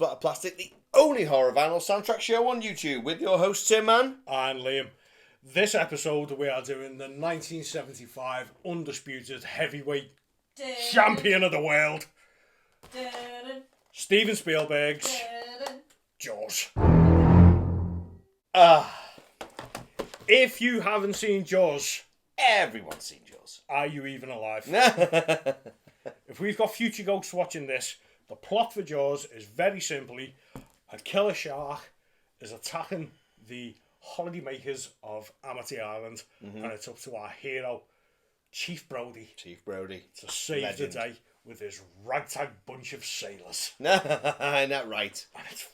Splattered Plastic, the only horror vinyl soundtrack show on YouTube, with your host Tinman. And Liam. This episode we are doing the 1975 undisputed heavyweight champion of the world, Steven Spielberg's Jaws. If you haven't seen Jaws, Everyone's seen Jaws. are you even alive? If we've got future ghosts watching this, the plot for Jaws is very simply a killer shark is attacking the holidaymakers of Amity Island, and it's up to our hero, Chief Brody, to save the day with his ragtag bunch of sailors. Not right. And it's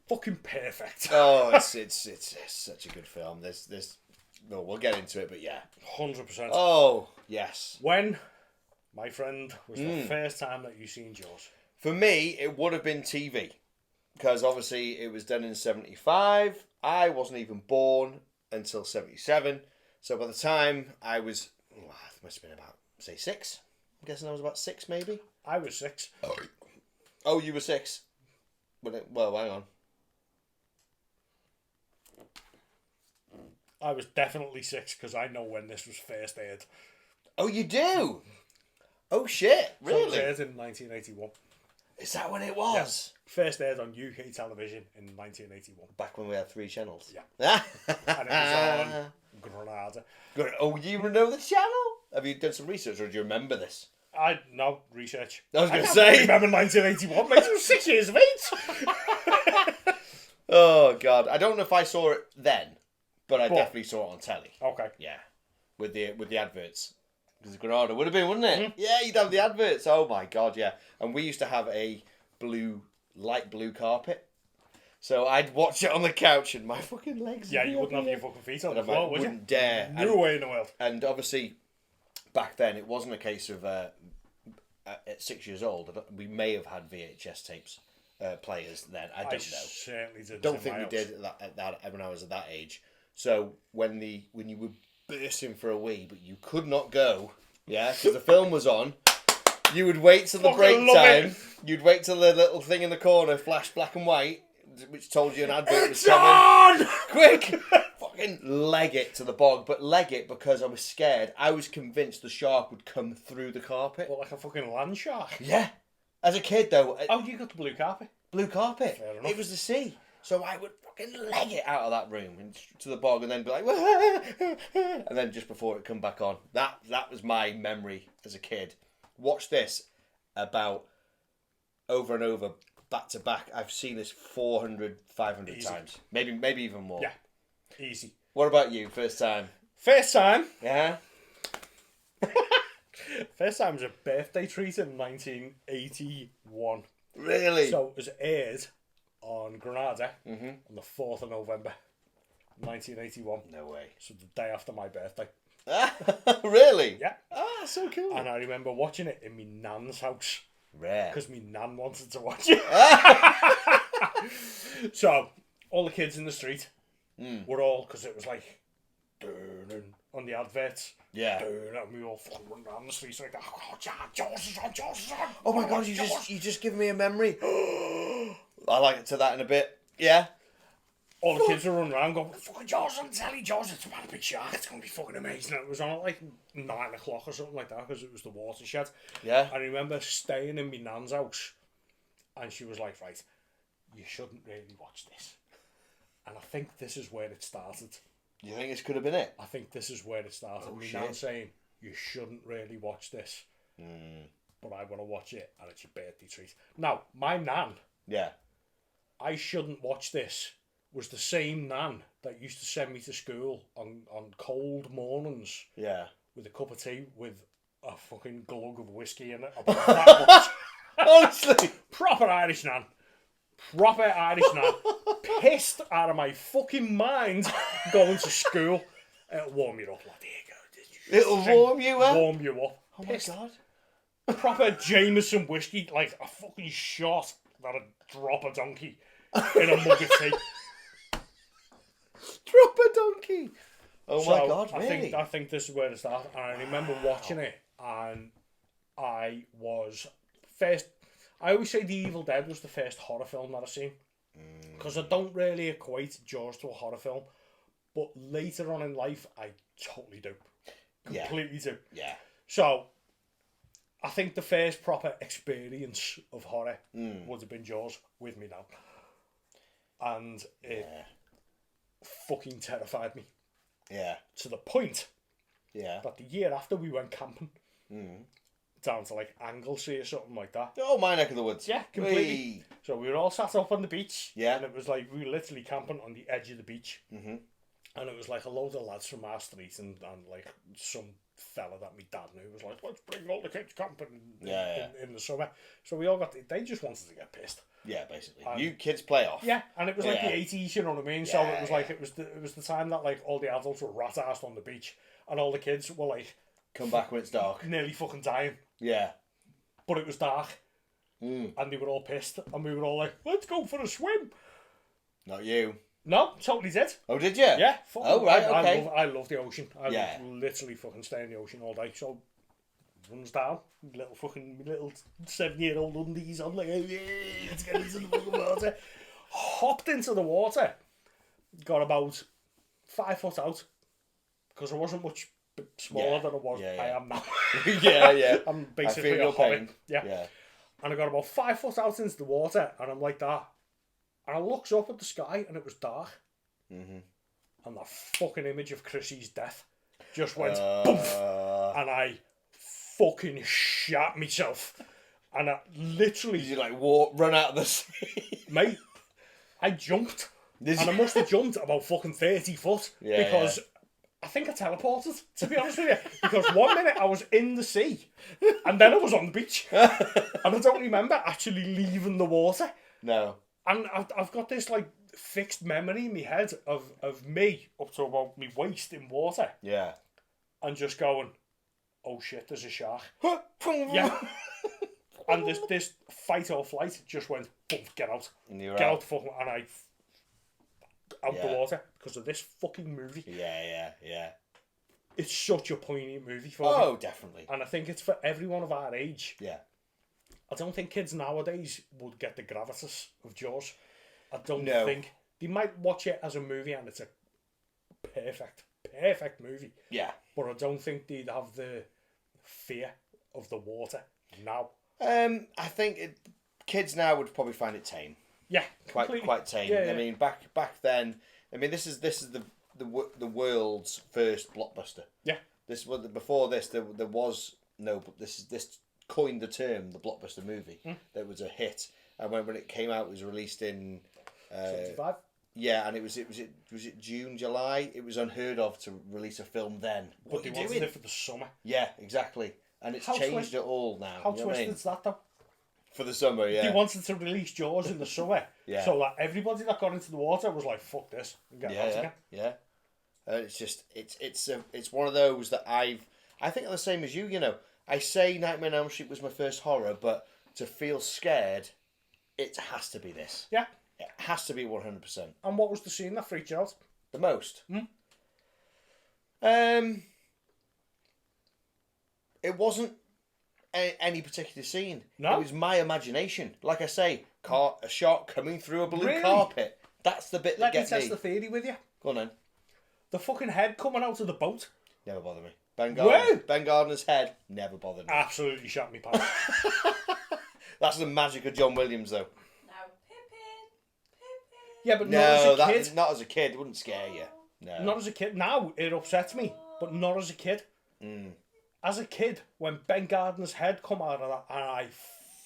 fucking perfect. Oh, it's such a good film. No, we'll get into it, but yeah. 100%. Oh, yes. When, my friend, was the first time that you seen Jaws? For me, it would have been TV. Because obviously it was done in 75. I wasn't even born until 77. So by the time I was, it must have been about, say, 6. I'm guessing I was about 6, maybe. I was 6. Oh, you were 6. Well, hang on. I was definitely 6 because I know when this was first aired. Oh, you do? Oh, shit. So it was Really? aired in 1981. Is that when it was? Yeah. First aired on UK television in 1981. Back when we had 3 channels. Yeah. And it was on Granada. Good. Oh, you know the channel? Have you done some research, or do you remember this? No research. I was going to I say. remember 1981, mate. I was 6 years of age. Oh, God. I don't know if I saw it then, but I definitely saw it on telly. Okay. Yeah. With the adverts. Because Granada would have been, wouldn't it? Mm-hmm. Yeah, you'd have the adverts. Oh, my God, yeah. And we used to have a light blue carpet. So I'd watch it on the couch and my fucking legs. Yeah, you wouldn't have your fucking feet on the floor, would you? Wouldn't dare. No way in the world. And obviously, back then, it wasn't a case of at 6 years old. We may have had VHS tapes players then. I don't know. Certainly did. Don't think we did at that when I was at that age. So when you were bursting for a wee, but you could not go, yeah, because the film was on. You would wait till the break time. You'd wait till the little thing in the corner flashed black and white, which told you an advert was coming. Quick! Fucking leg it to the bog, but leg it because I was scared. I was convinced the shark would come through the carpet. What, like a fucking land shark? Yeah. As a kid, though. Oh, you got the blue carpet? Blue carpet. Fair enough. It was the sea. So I would fucking leg it out of that room and to the bog and then be like, and then just before it come back on. That was my memory as a kid. Watch this about over and over, back to back. I've seen this 400, 500 times. Maybe even more. Yeah. Easy. What about you? First time? First time? Yeah? First time was a birthday treat in 1981. Really? So it was aired on Granada on the 4th of November 1981. No way. So the day after my birthday. Really? Yeah. Ah, so cool. And I remember watching it in my nan's house. Rare. Because my nan wanted to watch it. So, all the kids in the street were all, because it was like, on the adverts. Yeah. And we all fucking run down the streets like, oh, Jaws is on, Jaws is on. Oh my God, you just give me a memory. I like it to that in a bit. Yeah. All the kids were running around going, fucking Jaws on telly, Jaws, it's about a big shark, it's going to be fucking amazing. And it was on at like 9 o'clock or something like that, because it was the watershed. Yeah. I remember staying in my nan's house, and she was like, right, you shouldn't really watch this. And I think this is where it started. You think this could have been it? I think this is where it started. Oh, my shit. nan saying, you shouldn't really watch this. But I want to watch it, and it's your birthday treat. Now, my nan, Yeah. I shouldn't watch this, was the same nan that used to send me to school on cold mornings Yeah. with a cup of tea with a fucking glug of whiskey in it. About that much. Honestly. Proper Irish nan. Proper Irish nan. Pissed out of my fucking mind going to school. It'll warm you up, lad. Here you go. It'll warm you up? Warm you up. Oh Pissed. my God. Proper Jameson whiskey, like a fucking shot that'd drop a donkey in a mug of tea. Drop a donkey. Oh my God, really? I think this is where it started. And I remember watching it, and I was first. I always say The Evil Dead was the first horror film that I've seen. Because I don't really equate Jaws to a horror film. But later on in life, I totally do. Completely do. Yeah. So, I think the first proper experience of horror would have been Jaws with me now. And it fucking terrified me. Yeah. To the point that the year after we went camping down to like Anglesey or something like that. Oh, my neck of the woods. Yeah, completely. Whee. So we were all sat up on the beach. Yeah. And it was like, we were literally camping on the edge of the beach. Mm-hmm. And it was like a load of lads from our street and like some fella that me dad knew was like, let's bring all the kids camping in the summer. So we all they just wanted to get pissed. Yeah, basically. You kids play off. Yeah, and it was like the 80s, you know what I mean? So it was like, it was the time that like all the adults were rat-assed on the beach and all the kids were like... Come back when it's dark. Nearly fucking dying. Yeah. But it was dark. And they were all pissed and we were all like, let's go for a swim. Not you. No, totally did. Oh, did you? Yeah. Oh, right, okay. I love the ocean. I would literally fucking stay in the ocean all day. So, runs down, little 7-year-old undies on, like, let's get into the fucking water. Hopped into the water. Got about 5 foot out. Because I wasn't much smaller than I was. I am now. yeah. I'm basically a hobbit. Yeah. And I got about 5 foot out into the water, and I'm like that. And I looks up at the sky, and it was dark. Mm-hmm. And that fucking image of Chrissy's death just went boof, and I fucking shat myself. And I literally... Did you like run out of the sea? Mate, I jumped. And I must have jumped about fucking 30 foot. Because I think I teleported, to be honest with you. Because 1 minute I was in the sea, and then I was on the beach. And I don't remember actually leaving the water. No. And I've got this like fixed memory in my head of me up to about my waist in water. Yeah. And just going, oh shit, there's a shark. Yeah. And this fight or flight just went, boom, get out. Get out the fucking... And I... Out the water because of this fucking movie. Yeah. It's such a poignant movie for me. Oh, definitely. And I think it's for everyone of our age. Yeah. I don't think kids nowadays would get the gravitas of Jaws. I don't think. They might watch it as a movie and it's a perfect movie. Yeah. But I don't think they'd have the fear of the water now. I think kids now would probably find it tame. Yeah, quite tame. Yeah. I mean, back then. I mean, this is the world's first blockbuster. Yeah. Before this there was no. This coined the term the blockbuster movie. That was a hit, and when it came out, it was released in 75. Yeah, and was it June, July? It was unheard of to release a film then. But they wanted it for the summer. Yeah, exactly, and it's changed it all now. How twisted is that though? For the summer, yeah. They wanted to release Jaws in the summer, so that everybody that got into the water was like, "Fuck this," and get out again. Yeah. It's just it's one of those that I think I'm the same as you. You know, I say Nightmare on Elm Street was my first horror, but to feel scared, it has to be this. Yeah. It has to be 100%. And what was the scene that freaked you out? The most? It wasn't any particular scene. No? It was my imagination. Like I say, a shark coming through a blue carpet. That's the bit that gets me. Let me test the theory with you. Go on then. The fucking head coming out of the boat. Never bothered me. Ben Gardner's head never bothered me. Absolutely shot me pants. That's the magic of John Williams, though. Yeah, but not as a kid. Not as a kid. It wouldn't scare you. No. Not as a kid. Now it upsets me, but not as a kid. As a kid, when Ben Gardner's head come out of that, and I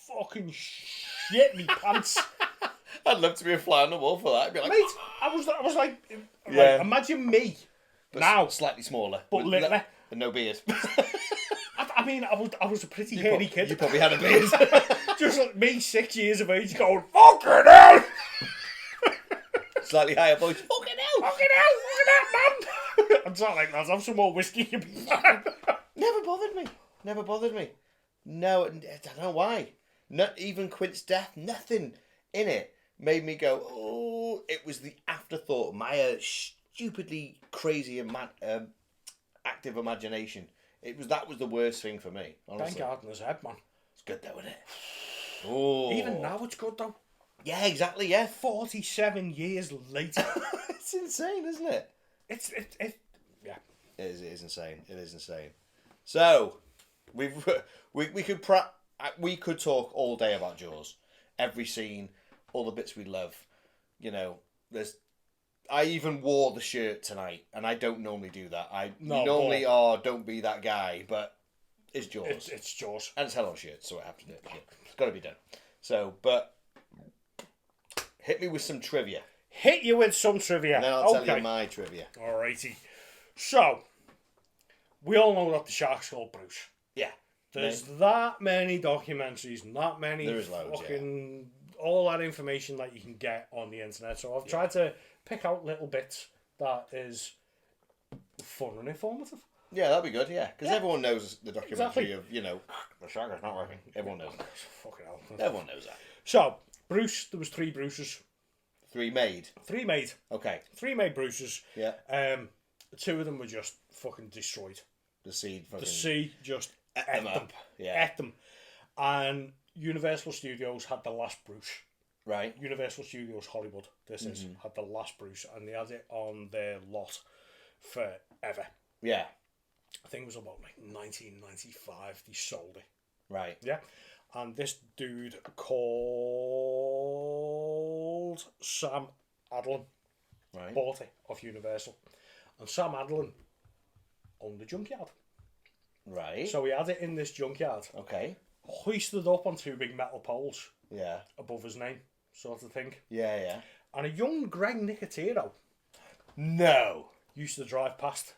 fucking shit me pants. I'd love to be a fly on the wall for that. I'd be like, mate, I was like, imagine me but now, slightly smaller, but littler, and no beard. I mean, I was a pretty hairy kid. You probably had a beard. Just like me, 6 years of age, going fucking hell. Slightly higher voice. Fucking hell, man. I'm not like that. Have some more whiskey, you'll be fine. Never bothered me. No, I don't know why. Not even Quint's death. Nothing in it made me go, oh. It was the afterthought. My stupidly crazy and active imagination. That was the worst thing for me. Honestly. Ben Gardner's head, man. It's good though, isn't it? Oh. Even now, it's good though. Yeah, exactly. Yeah. 47 years later. It's insane, isn't it? Yeah. It is insane. It is insane. So, we could talk all day about Jaws, every scene, all the bits we love. You know, I even wore the shirt tonight, and I don't normally do that. Don't be that guy, but it's Jaws. It's Jaws, and it's Hell on shirt, so I have to do it. It's got to be done. So, but hit me with some trivia. Hit you with some trivia. And then I'll tell you my trivia. Alrighty. So, we all know that the shark's called Bruce. Yeah. There's that many documentaries and that many There is loads, all that information that you can get on the internet. So I've tried to pick out little bits that is fun and informative. Yeah, that'd be good, yeah. Because everyone knows the documentary of, the shark is not working. Everyone knows that. Fucking hell. Everyone knows that. So, Bruce, there was 3 Bruces. 3 made? 3 made. Okay. 3 made Bruces. Yeah. 2 of them were just fucking destroyed. The sea just ate them. up. Yeah. Ate them. And Universal Studios had the last Bruce. Right. Universal Studios Hollywood, had the last Bruce, and they had it on their lot forever. Yeah. I think it was about 1995 they sold it. Right. Yeah. And this dude called Sam Adlon bought it off Universal. And Sam Adlon owned the junkyard. Right. So he had it in this junkyard. Okay. Hoisted up on 2 big metal poles. Yeah. Above his name, sort of thing. Yeah, yeah. And a young Greg Nicotero. No. Used to drive past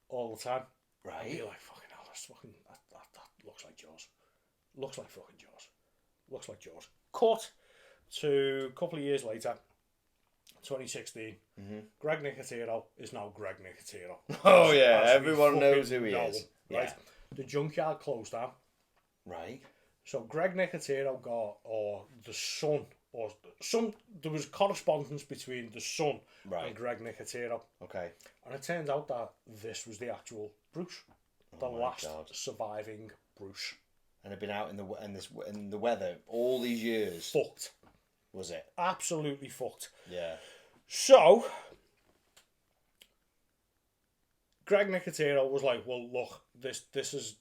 all the time. Right. And be like, fucking hell, that looks like Jaws. Looks like fucking Jaws. Looks like Jaws. Cut to a couple of years later, 2016. Greg Nicotero is now Greg Nicotero. Oh yeah, everyone knows who he is. Him, right? Yeah. The junkyard closed down. Right. So Greg Nicotero got, there was correspondence between the son and Greg Nicotero. Okay. And it turns out that this was the actual Bruce. The last surviving Bruce. And had been out in the weather all these years. Fucked. Was it? Absolutely fucked. Yeah. So, Greg Nicotero was like, well, look, this is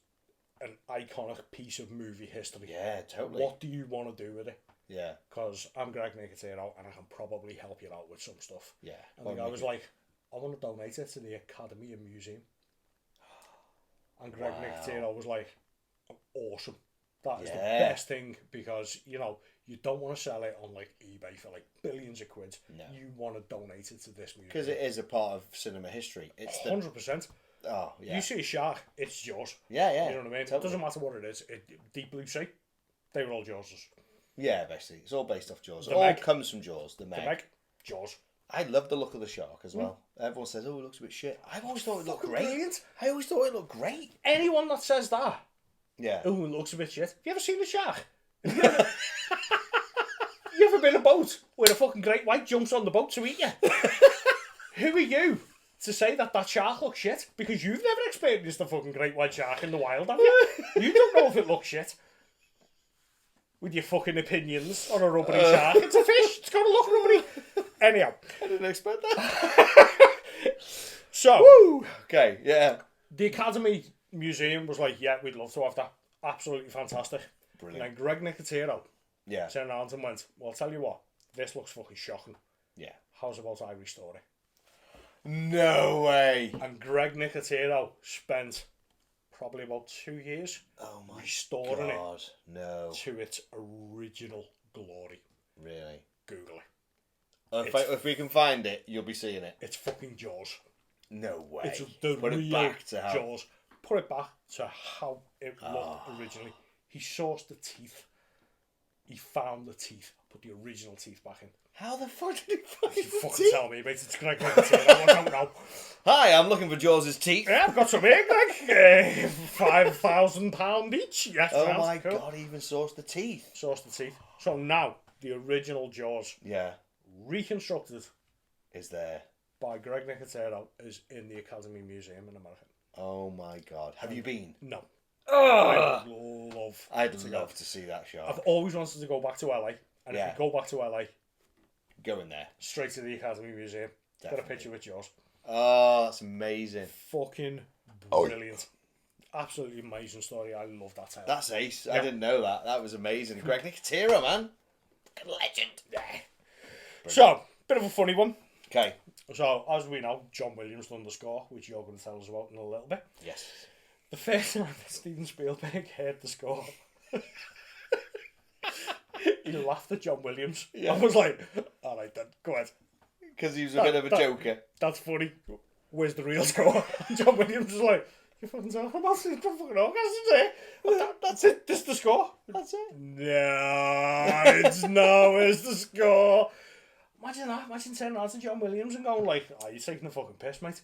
an iconic piece of movie history. Yeah, totally. What do you want to do with it? Yeah. Because I'm Greg Nicotero and I can probably help you out with some stuff. Yeah. And the guy was like, I want to donate it to the Academy and Museum. And Greg Nicotero was like, awesome. That is the best thing because, you don't want to sell it on eBay for billions of quid. No. You want to donate it to this museum. Because it is a part of cinema history. It's 100%. Oh, yeah. You see a shark, it's Jaws. Yeah, yeah. You know what I mean? Totally. It doesn't matter what it is. Deep Blue Sea, they were all Jawses. Yeah, basically. It's all based off Jaws. It all comes from Jaws. The Meg. Jaws. I love the look of the shark as well. Everyone says, oh, it looks a bit shit. I've always thought it looked great. Brilliant. I always thought it looked great. Anyone that says that, yeah. Oh, it looks a bit shit. Have you ever seen a shark? You ever been in a boat where a fucking great white jumps on the boat to eat you? Who are you to say that shark looks shit? Because you've never experienced a fucking great white shark in the wild, have you? You don't know if it looks shit. With your fucking opinions on a rubbery shark. It's a fish. It's got to look rubbery. Anyhow. I didn't expect that. So. Woo! Okay, yeah. The Academy Museum was like, yeah, we'd love to have that. Absolutely fantastic. Brilliant. And then Greg Nicotero turned around and went, well, I'll tell you what, this looks fucking shocking. Yeah. How's about I restore it? No way. And Greg Nicotero spent probably about 2 years restoring it to its original glory. Really? Google it. If we can find it, you'll be seeing it. It's fucking Jaws. No way. It's the Put real it back to how... Jaws. Put it back to how it looked originally. He sourced the teeth. He found the teeth. Put the original teeth back in. How the fuck did he find You the fucking teeth? tell me, mate. It's Greg Nicotero. I don't know. Hi, I'm looking for Jaws' teeth. Yeah, I've got some here, Greg. £5,000 each. Yes, oh my cool. God, he even sourced the teeth. Sourced the teeth. So now, the original Jaws, reconstructed, is there by Greg Nicotero, is in the Academy Museum in America. Oh my God. Have you been? No. I would love. I'd love to see that shark. I've always wanted to go back to LA, and Yeah. if we go back to LA, Go in there. straight to the Academy Museum. Got a Definitely. picture with yours. Oh, that's amazing. Fucking brilliant. Absolutely amazing story. I love that tale. That's ace. I Yeah. didn't know that. That was amazing. Greg Nicotero, man. Fucking legend. Yeah. So, bit of a funny one. Okay. So, as we know, John Williams done the score, which you're going to tell us about in a little bit. Yes. The first time that Steven Spielberg heard the score, he laughed at John Williams. Yeah. I was like, all right then, go ahead. Because he was a bit of a joker. That's funny. Where's the real score? John Williams was like, you fucking talking about it? Don't fucking orgasm today. That's it. This is the score. That's it. No, it's no. Where's the score? Imagine that. Imagine turning out to John Williams and going like, "Oh, you're taking the fucking piss, mate."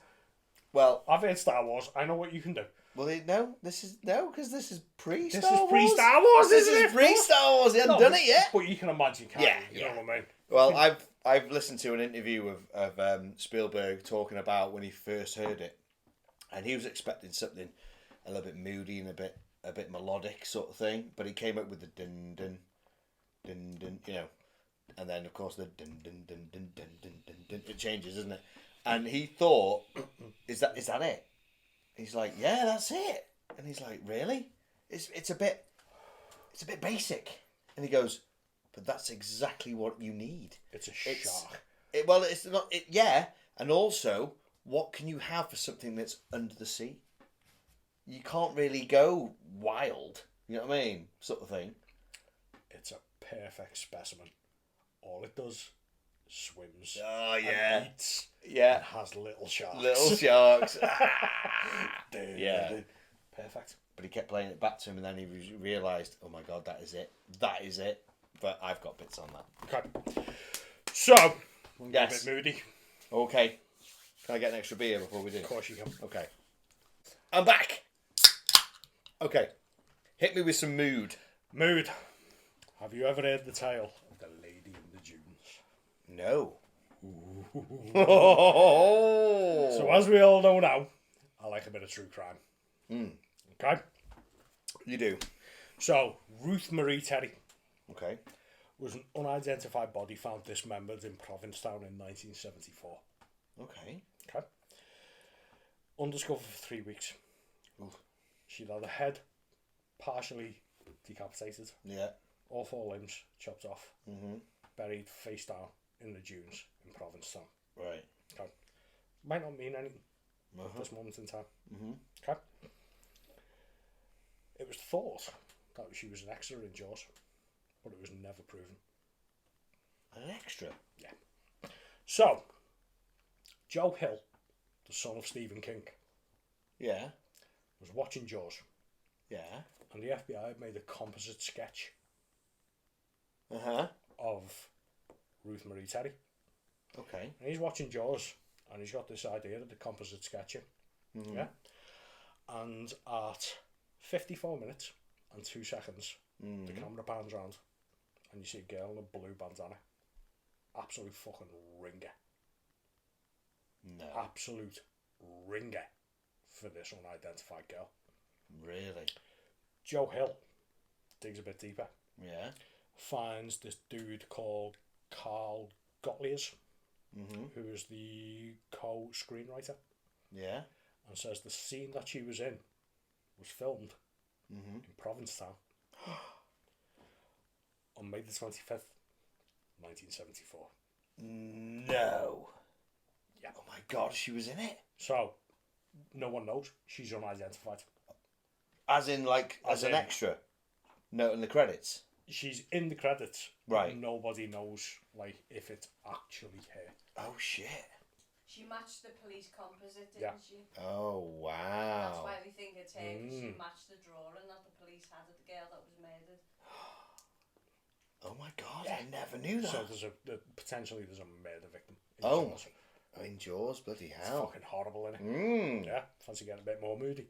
Well, I've heard Star Wars. I know what you can do. well, no, because this is pre-Star This Wars. is pre-Star Wars. This isn't is it? pre-Star Wars. He hadn't done it yet. But you can imagine, can't Yeah, you? yeah. You know what I mean? Well, I've listened to an interview of Spielberg talking about when he first heard it, and he was expecting something a little bit moody and a bit melodic sort of thing, but he came up with the dun dun dun dun, you know, and then of course the dun dun dun dun dun dun dun dun. It changes, isn't it? And he thought, is that it? He's like, yeah, that's it. And he's like, really? It's a bit basic. And he goes, but that's exactly what you need. It's a shark. It's not. Yeah, and also, what can you have for something that's under the sea? You can't really go wild. You know what I mean, sort of thing. It's a perfect specimen. All it does, swims. Oh yeah, And eats. yeah. And has little sharks. Little sharks. Yeah. Perfect. But he kept playing it back to him, and then he realised, oh my god, that is it. That is it. But I've got bits on that. Okay. So, we're Yes. a bit moody. Okay. Can I get an extra beer before we do? Of course you can. Okay. I'm back. Okay. Hit me with some mood. Mood. Have you ever heard the tale of the lady in the dunes? No. So, as we all know now, I like a bit of true crime. Okay? You do. So, Ruth Marie Terry Okay. was an unidentified body found dismembered in Provincetown in 1974. Okay. Okay? Undiscovered for 3 weeks. Oof. She'd had a head partially decapitated, Yeah. all 4 limbs chopped off, Mm-hmm. buried face down in the dunes in Provincetown. Right. Okay? Might not mean anything at Uh-huh. this moment in time. Mm-hmm. Okay? It was thought that she was an extra in Jaws, but it was never proven. An extra. So, Joe Hill, the son of Stephen King, Yeah. was watching Jaws, Yeah. and the FBI had made a composite sketch Uh-huh. of Ruth Marie Terry. Okay. And he's watching Jaws, and he's got this idea of the composite sketching. Mm-hmm. Yeah? And at 54 minutes and 2 seconds, the camera pans round, and you see a girl in a blue bandana. Absolute fucking ringer. No. Absolute ringer for this unidentified girl. Really? Joe Hill digs a bit deeper, Yeah. finds this dude called Carl Gottlieb, Mm-hmm. who is the co-screenwriter, Yeah. and says the scene that she was in was filmed Mm-hmm. in Provincetown on May the 25th, 1974. No. Yeah. Oh my god, she was in it. So, no one knows. She's unidentified. As in, like, as an in- extra. No, in the credits. She's in the credits. Right. But nobody knows, like, if it's actually her. Oh shit. She matched the police composite, didn't Yeah. she? Oh That's wow. why we think it's her, 'cause she Mm. matched the drawing that the police had of the girl that was murdered. Oh my god, Yeah. I never knew that. So potentially there's a murder victim. In Oh. Jaws. I mean, Jaws, bloody It's hell. fucking horrible, innit? Mm. Yeah. Fancy getting a bit more moody.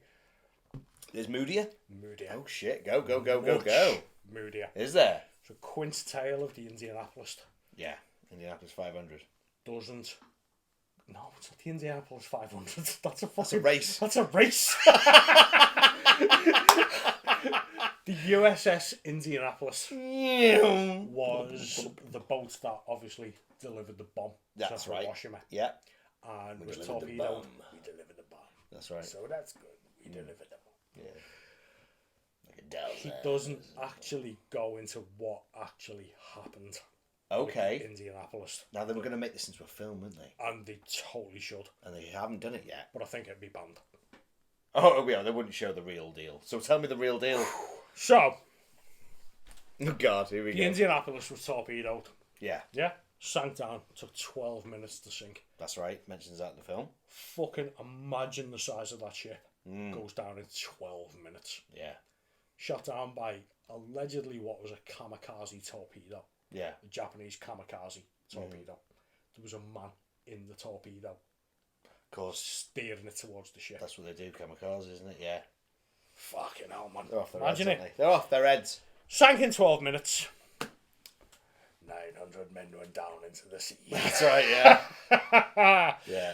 There's moodier. Moodier. Oh shit! Go go go go Much go. moodier. Is there? So Quint's tale of the Indianapolis Yeah. Indianapolis 500. doesn't No, it's not the Indianapolis 500. That's a fucking... That's a race. That's a race. The USS Indianapolis was the boat that obviously delivered the bomb. That's to right. Hiroshima. Yeah. And We was delivered the torpedoed. bomb. We delivered the bomb. That's right. So that's good. We delivered the bomb. Yeah. Like a doll He there. doesn't actually go into what actually happened with Okay. Indianapolis. Now they were going to make this into a film, weren't they? And they totally should. And they haven't done it yet. But I think it'd be banned. Oh, yeah, they wouldn't show the real deal. So tell me the real deal. So, Oh, God, here we the go. Indianapolis was torpedoed. Yeah, Yeah? Sank down. Took 12 minutes to sink. that's right. Mentions that in the film. Fucking imagine the size of that ship. Goes down in 12 minutes. Yeah, Shot down by allegedly what was a kamikaze torpedo. yeah. A Japanese kamikaze torpedo. There was a man in the torpedo Of course, steering it towards the ship. that's what they do, kamikaze, isn't it? Yeah. Fucking hell, man. They're off their Imagine heads, it. aren't they? They're off their heads. Sank in 12 minutes. 900 men went down into the sea. That's right, yeah. Yeah.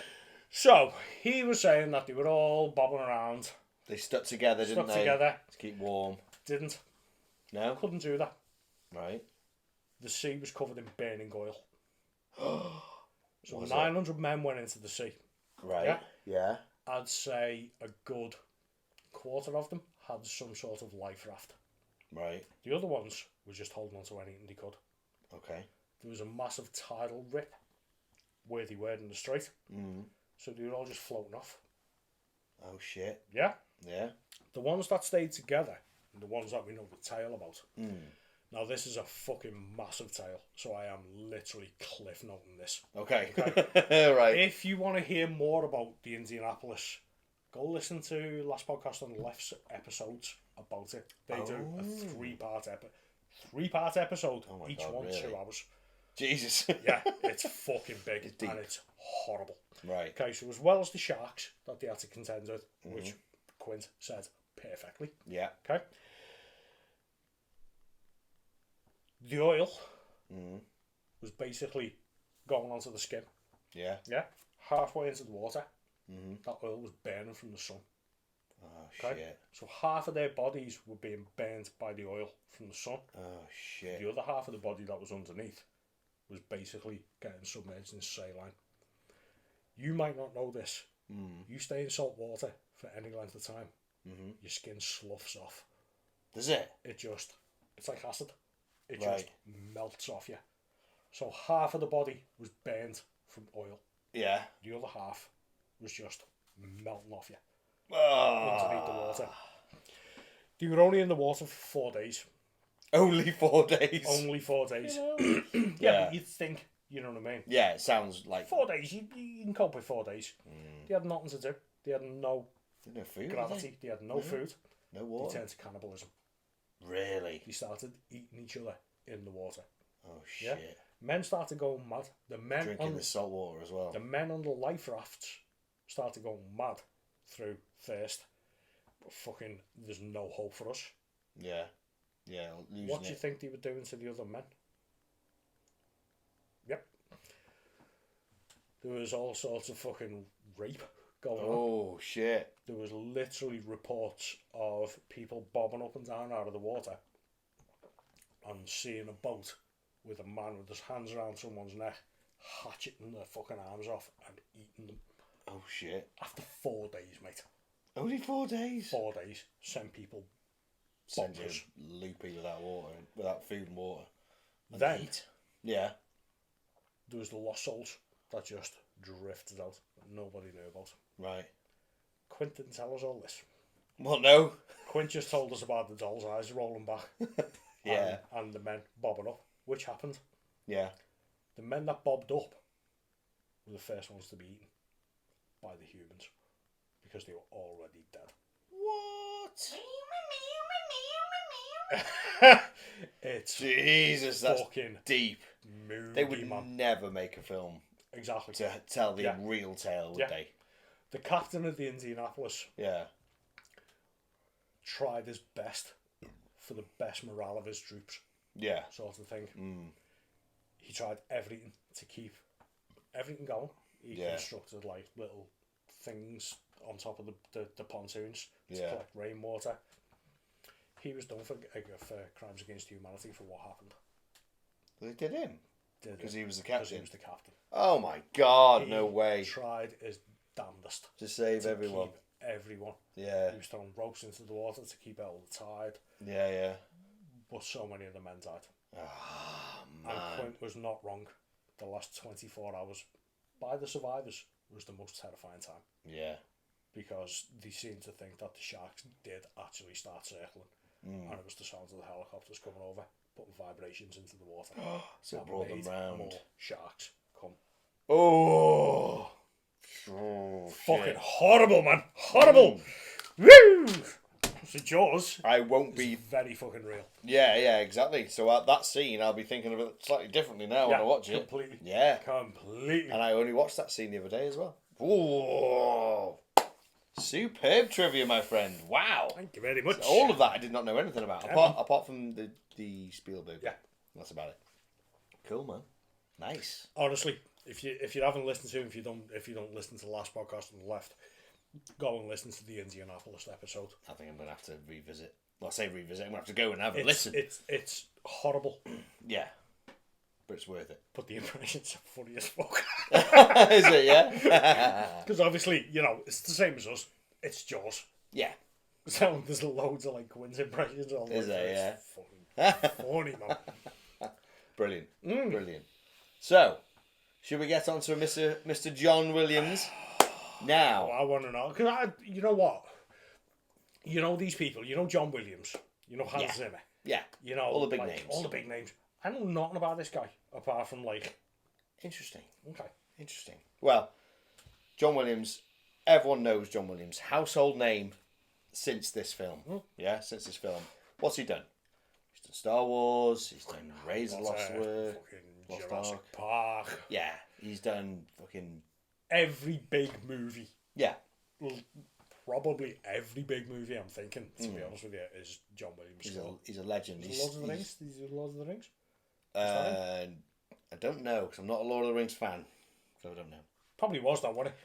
So, he was saying that they were all bobbing around. They stuck together, didn't Stuck they? together. To keep warm. Didn't. No? Couldn't do that. Right. The sea was covered in burning oil. So Was 900 men went into the sea. Right. Yeah. Yeah. I'd say a good quarter of them had some sort of life raft. Right. The other ones were just holding on to anything they could. Okay. There was a massive tidal rip where they were in the strait. So they were all just floating off. Oh, shit. Yeah? Yeah. The ones that stayed together, and the ones that we know the tale about. Now, this is a fucking massive tale, so I am literally cliff noting this. Okay. Right. If you want to hear more about the Indianapolis, go listen to last podcast on the left's episodes about it. They do a three-part episode, Oh my each God, one really? 2 hours. Jesus. Yeah, it's fucking big It's deep. and it's horrible. Right. Okay, so as well as the sharks that they had to contend with, which Quint said perfectly. Yeah. Okay. The oil was basically going onto the skin. Yeah. Yeah. Halfway into the water, that oil was burning from the sun. Oh, Okay. shit. So half of their bodies were being burnt by the oil from the sun. Oh, shit. The other half of the body that was underneath was basically getting submerged in saline. You might not know this. You stay in salt water for any length of time, your skin sloughs off. Does it? It's like acid. It Right. just melts off you. So half of the body was burnt from oil. Yeah. The other half was just melting off you Oh. underneath the water. They were only in the water for 4 days. Only 4 days. Only 4 days. Yeah. But you'd think, you know what I mean? Yeah, it sounds like 4 days, you can cope with 4 days. They had nothing to do. They had no no food. did gravity. They had no food. they? No They water. turned to cannibalism. Really? They started eating each other in the water. Oh Yeah. shit. Men started going mad. The men Drinking on the salt water as well. the men on the life rafts started going mad through thirst. But fucking, there's no hope for us. Yeah. Yeah. Losing What do you it. think they were doing to the other men? Yep. There was all sorts of fucking rape going on. Oh shit. There was literally reports of people bobbing up and down out of the water and seeing a boat with a man with his hands around someone's neck, hatcheting their fucking arms off and eating them. Oh shit. After 4 days, mate. Only 4 days. 4 days. Sent people Send you bonkers. loopy without water, without food and water. And Then heat. Yeah. there was the lost souls that just drifted out that nobody knew about. Right. Quint didn't tell us all this. Well, no. Quint just told us about the doll's eyes rolling back. Yeah. And the men bobbing up, which happened. Yeah. The men that bobbed up were the first ones to be eaten by the humans because they were already dead. What? It's Jesus, that's fucking deep. moody, They would man. never make a film Exactly. to tell the Yeah. real tale, would Yeah. they? The captain of the Indianapolis Yeah. tried his best for the best morale of his troops, Yeah. sort of thing. He tried everything to keep everything going. He Yeah. constructed like little things on top of the pontoons to Yeah. collect rainwater. He was done for crimes against humanity for what happened. They did him because he was the captain. He was the captain. Oh my God! He No way. tried his damnedest To save to everyone. keep everyone. Yeah. He was throwing ropes into the water to keep out the tide, Yeah. but so many of the men died. Oh And man. Quint was not wrong. The last 24 hours, by the survivors, was the most terrifying time. Yeah. Because they seemed to think that the sharks did actually start circling. And it was the sounds of the helicopters coming over, putting vibrations into the water. So it That brought them made round. more sharks come. Oh. Fucking shit. horrible, man. Horrible. Woo! So Jaws I won't is be. very fucking real. Yeah, exactly. So at that scene, I'll be thinking of it slightly differently now when I watch it. Completely. Yeah. Completely. And I only watched that scene the other day as well. Ooh. Superb trivia, my friend. Wow. Thank you very much. All of that I did not know anything about. Yeah, Apart from the Spielberg. Yeah. That's about it. Cool, man. Nice. Honestly, if you haven't listened to him, if you don't listen to the last podcast on the left, go and listen to the Indianapolis episode. I think I'm going to have to revisit. Well, I say revisit. I'm going to have to go and have a listen. It's horrible, Yeah. But it's worth it. but the impressions are funny as fuck. Is it, yeah? Because obviously, it's the same as us. It's Jaws. Yeah. So there's loads of like Quinn's impressions. All Is there, yeah? It's funny, man. Brilliant. Brilliant. So, should we get on to Mr. John Williams now? I want to know. Because you know what? You know these people. You know John Williams. You know Hans Yeah. Zimmer. Yeah. You know All the big like, names. All the big names. I know nothing about this guy apart from like. Interesting. Okay. Interesting. Well, John Williams, everyone knows John Williams. Household name since this film. Yeah, since this film. What's he done? He's done Star Wars. He's done Raiders of the Lost Ark. Fucking Lost Jurassic Ark. Park. Yeah, he's done fucking... Every big movie. Yeah. Well, probably every big movie I'm thinking, to be honest with you, is John Williams. He's a legend. Is it Lord of the Rings? Did he do Lord of the Rings? I don't know, because I'm not a Lord of the Rings fan. So I don't know. Probably was that, wasn't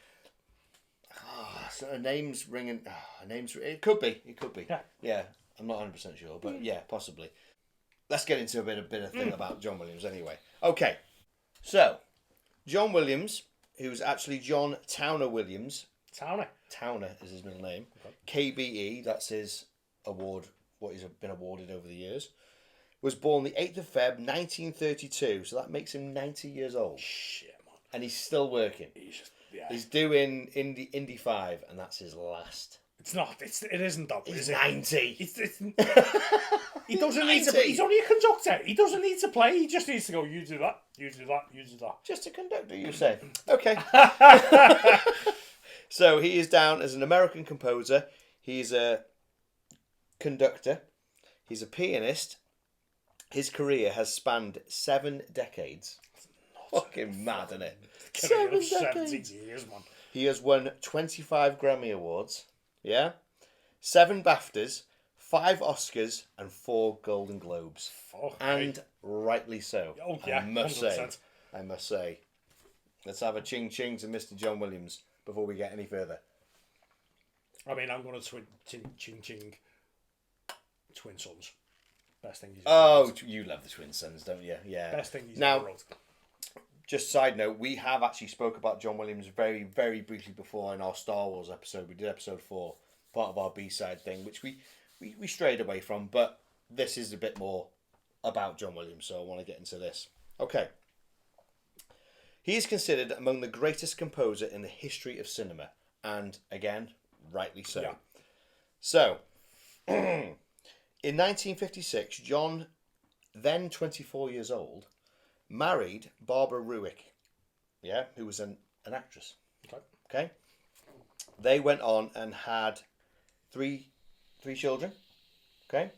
So a name's ringing... It could be. It could be. Yeah. Yeah, I'm not 100% sure, but yeah, possibly. Let's get into a bit of thing about John Williams anyway. Okay, so John Williams, who's actually John Towner Williams. Towner. Towner is his middle name. Okay. KBE, that's his award, what he's been awarded over the years. Was born the 8th of Feb 1932, so that makes him 90 years old. Shit, man. And he's still working. He's doing Indy 5, and that's his last. It's not. It isn't that. He's is it? 90. It's he doesn't need to. 90. He's only a conductor. He doesn't need to play. He just needs to go. You do that. You do that. You do that. Just a conductor, you say? Okay. So he is down as an American composer. He's a conductor. He's a pianist. His career has spanned 7 decades. Fucking mad, isn't it? 7 decades. Years, man. He has won 25 Grammy Awards. Yeah? 7 BAFTAs, 5 Oscars, and 4 Golden Globes. Fuck And rightly so. Oh, yeah, I must say. 100%. I must say. Let's have a ching ching to Mr. John Williams before we get any further. I mean, I'm going to ching Twin Sons. Best thing he's Oh, you love the Twin Sons, don't you? Yeah. Best thing he's Now, ever wrote. just side note, we have actually spoke about John Williams very, very briefly before in our Star Wars episode. We did episode 4, part of our B-side thing, which we strayed away from, but this is a bit more about John Williams, so I want to get into this. Okay. He is considered among the greatest composer in the history of cinema, and again, rightly so. Yeah. So, in 1956, John, then 24 years old, married Barbara Ruick, yeah, who was an actress. Okay. They went on and had three children. Okay.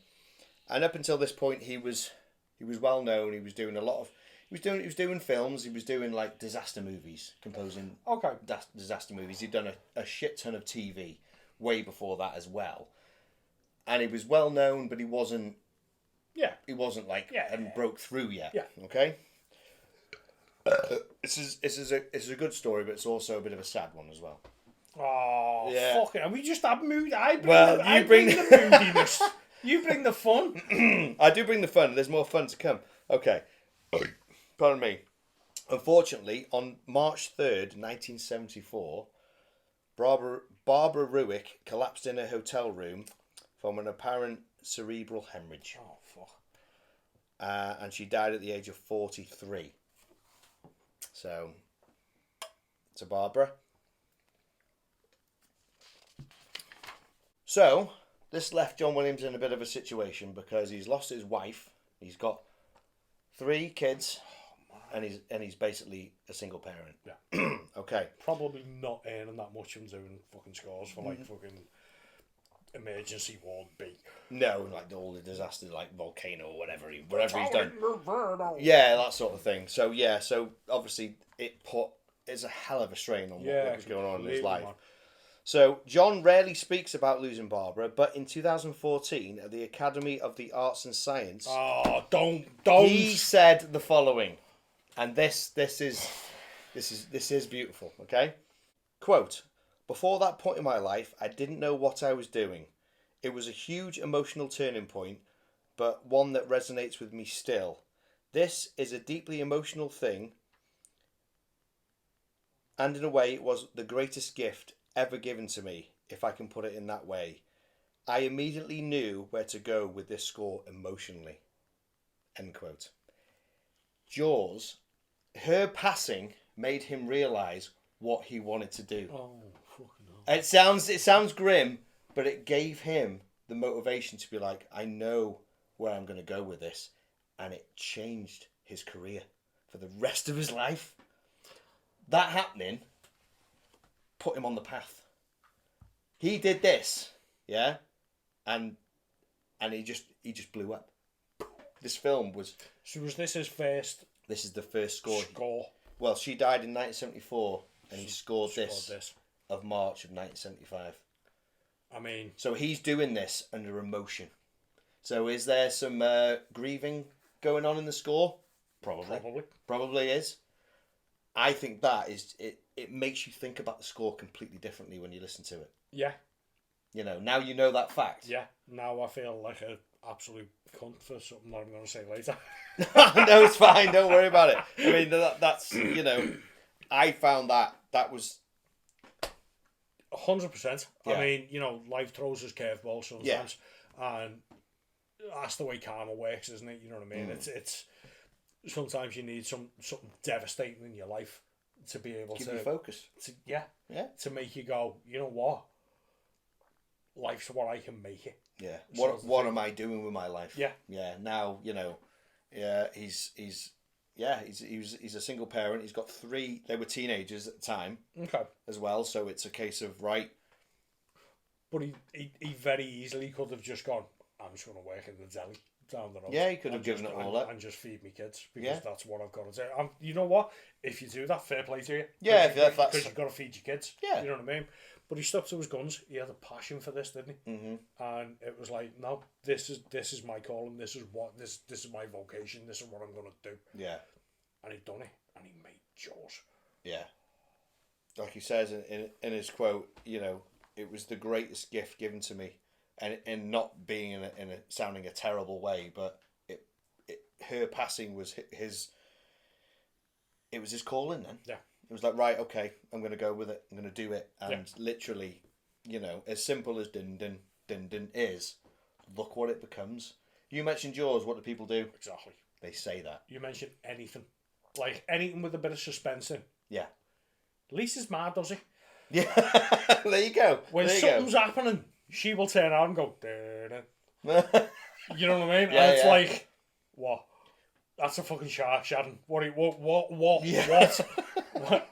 And up until this point, he was well known. He was doing a lot of. He was doing films. He was doing like disaster movies, composing Okay. disaster movies. He'd done a shit ton of TV way before that as well. And he was well known, but he wasn't. Yeah. He wasn't like Yeah. hadn't broke through yet. Yeah. Okay. This is a good story, but it's also a bit of a sad one as well. Oh, Yeah. fuck it. And we just have mood. I Well, bring the moodiness. You bring the fun. I do bring the fun. There's more fun to come. Okay. Pardon me. Unfortunately, on March 3rd, 1974, Barbara Ruick collapsed in a hotel room from an apparent cerebral hemorrhage. Oh, fuck. And she died at the age of 43. So, to Barbara. So, this left John Williams in a bit of a situation because he's lost his wife. He's got 3 kids, and he's basically a single parent. Yeah. Okay. Probably not earning that much from doing fucking scores for like fucking emergency ward B. No, like all the disasters, like volcano or whatever he's done. Yeah, that sort of thing. So yeah, so obviously it's a hell of a strain on what was going on in his life. Man. So John rarely speaks about losing Barbara, but in 2014 at the Academy of the Arts and Science, Oh, don't. he said the following, and this is beautiful. Okay, quote: "Before that point in my life, I didn't know what I was doing. It was a huge emotional turning point, but one that resonates with me still. This is a deeply emotional thing, and in a way, it was the greatest gift ever given to me, if I can put it in that way. I immediately knew where to go with this score emotionally." End quote. Jaws, her passing made him realise what he wanted to do. Oh, fucking hell. It sounds grim, but it gave him the motivation to be like, I know where I'm going to go with this. And it changed his career for the rest of his life. That happening put him on the path. He did this, yeah, and he just blew up. This film was. So was this his first? This is the first score. Well, she died in 1974, and he scored this of March of 1975. I mean, so he's doing this under emotion. So is there some grieving going on in the score? Probably is. I think that is it. It makes you think about the score completely differently when you listen to it. Yeah. You know, now you know that fact. Yeah. Now I feel like an absolute cunt for something that I'm going to say later. No, it's fine. Don't worry about it. I mean, that's, you know, I found that was 100%. Yeah. I mean, you know, life throws us curveballs sometimes, and that's the way karma works, isn't it? You know what I mean? It's sometimes you need something devastating in your life to be able give you focus. Yeah. To make you go, you know what? Life's what I can make it. Yeah. What am I doing with my life? Yeah. Yeah. Now, you know, he's a single parent. He's got 3. They were teenagers at the time. Okay. As well, so it's a case of right. But he very easily could have just gone, I'm just going to work in the deli down the road. Yeah, he could have given it all up and just feed me kids because that's what I've got to do. You know what? If you do that, fair play to you. Yeah, because you've got to feed your kids. Yeah, you know what I mean. But he stuck to his guns. He had a passion for this, didn't he? Mm-hmm. And it was like, no, this is my calling. This is my vocation. This is what I'm going to do. Yeah. And he done it, and he made Jaws. Yeah. Like he says in his quote, you know, it was the greatest gift given to me, and not being in a sounding a terrible way, but her passing was his. It was his calling then. Yeah. It was like, right, okay, I'm going to go with it. I'm going to do it. And literally, you know, as simple as din din din din is, look what it becomes. You mentioned Jaws. What do people do? Exactly. They say that. You mentioned anything, like anything with a bit of suspense in. Yeah. Lisa's mad, does he? Yeah. There you go. When something's happening, she will turn around and go, "Da-da." You know what I mean? Yeah, and it's like, what? That's a fucking shark, Sharon. What? Yeah. What?